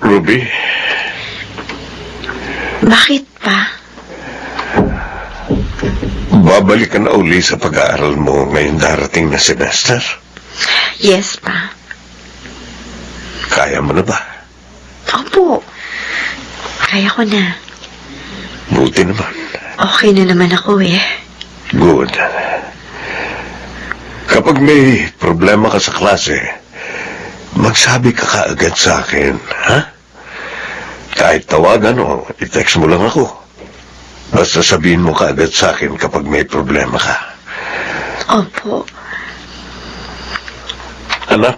Ruby, bakit pa? babalik ka na uli sa pag-aaral mo ngayong darating na semester? Yes, pa. Kaya mo na ba? Opo. Kaya ko na. Buti naman. Okay na naman ako eh. Good. Kapag may problema ka sa klase, magsabi ka kaagad sa akin, ha? Kahit tawagan o i-text mo lang ako. Basta sabihin mo kaagad sa akin kapag may problema ka. Opo. Anak,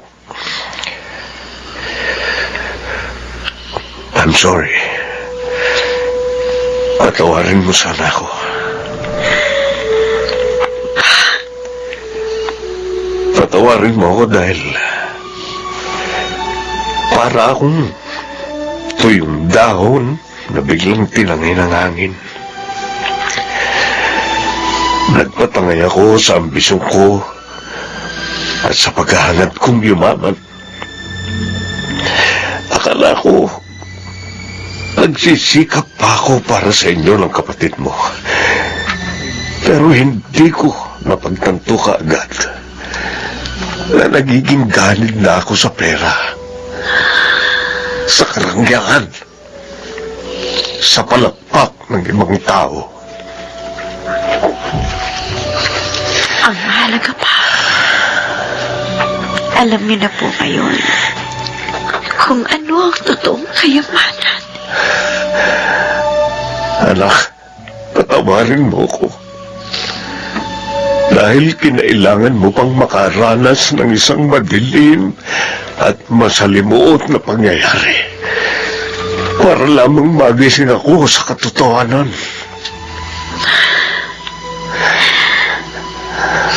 I'm sorry. Patawarin mo sana ako. Patawarin mo ako dahil para akong tuyong dahon na biglang tinangay ng hangin. Nagpatangay ako sa ambisyon ko at sa paghahangad kong yumaman. Akala ko nagsisikap pa ako para sa inyo ng kapatid mo. Pero hindi ko napagtanto kaagad na nagiging ganid na ako sa pera. sa karangyaan, sa palakpak ng ibang tao. Ang mahalaga pa, alam niyo na po ngayon kung ano ang totoong kayamanan. Anak, patawarin mo ko. Dahil kinailangan mo pang makaranas ng isang madilim at masalimuot na pangyayari para lamang magising ako sa katotohanan.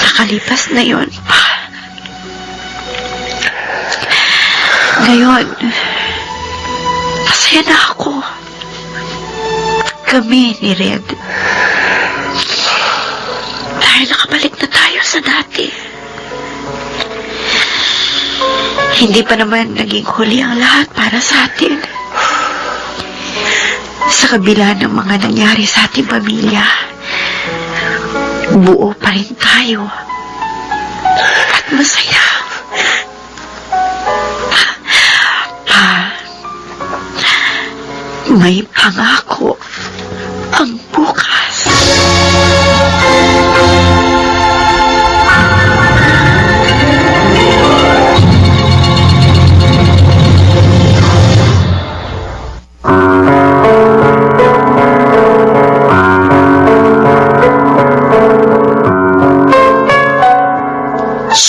Nakalipas na yon pa. Ngayon, masaya na ako. Kami ni Red. Dahil nakabalik na tayo sa dati. Hindi pa naman naging huli ang lahat para sa atin. Sa kabila ng mga nangyari sa ating pamilya, buo pa rin tayo. At masaya. Pa, may pangako ang bukas.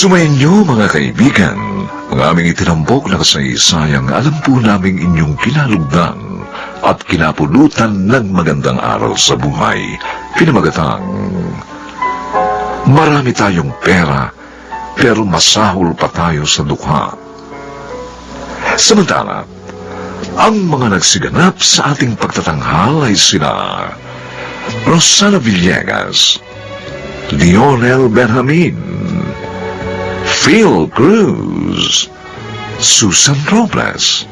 Sumayin niyo mga kaibigan, ang aming itinampok na kasaysayang alam po naming inyong kinalugdan at kinapulutan ng magandang aral sa buhay. Pinamagatang, marami tayong pera, pero masahol pa tayo sa dukha. Samantala, ang mga nagsiganap sa ating pagtatanghal ay sina Rosana Villegas, Lionel Benjamin, Phil Cruz, Susan Robles,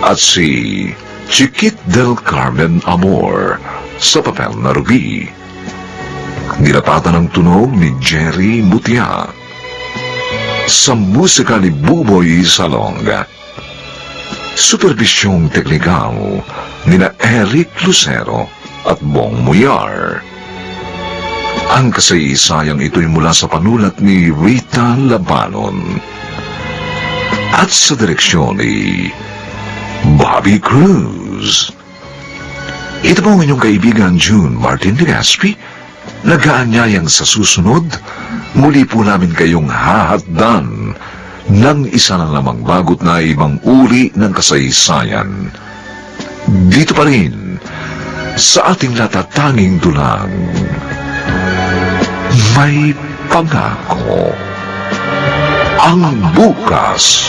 at si Chiquit del Carmen Amor sa papel na Ruby. Nilapatan ng tunog ni Jerry Mutia. Sa musika ni Buboy Salonga. Supervisyong teknikal nina Eric Lucero at Bong Muyar. Ang kasaysayang ito'y mula sa panulat ni Rita Labanon at sa direksyon ni Bobby Cruz. Ito po ang inyong kaibigan June Martin de Gaspi, nag-aanyayang sa susunod, muli po namin kayong hahatdan ng isa na namang bagot na ibang uri ng kasaysayan. Dito pa rin, sa ating natatanging tulang, may pangako ang bukas.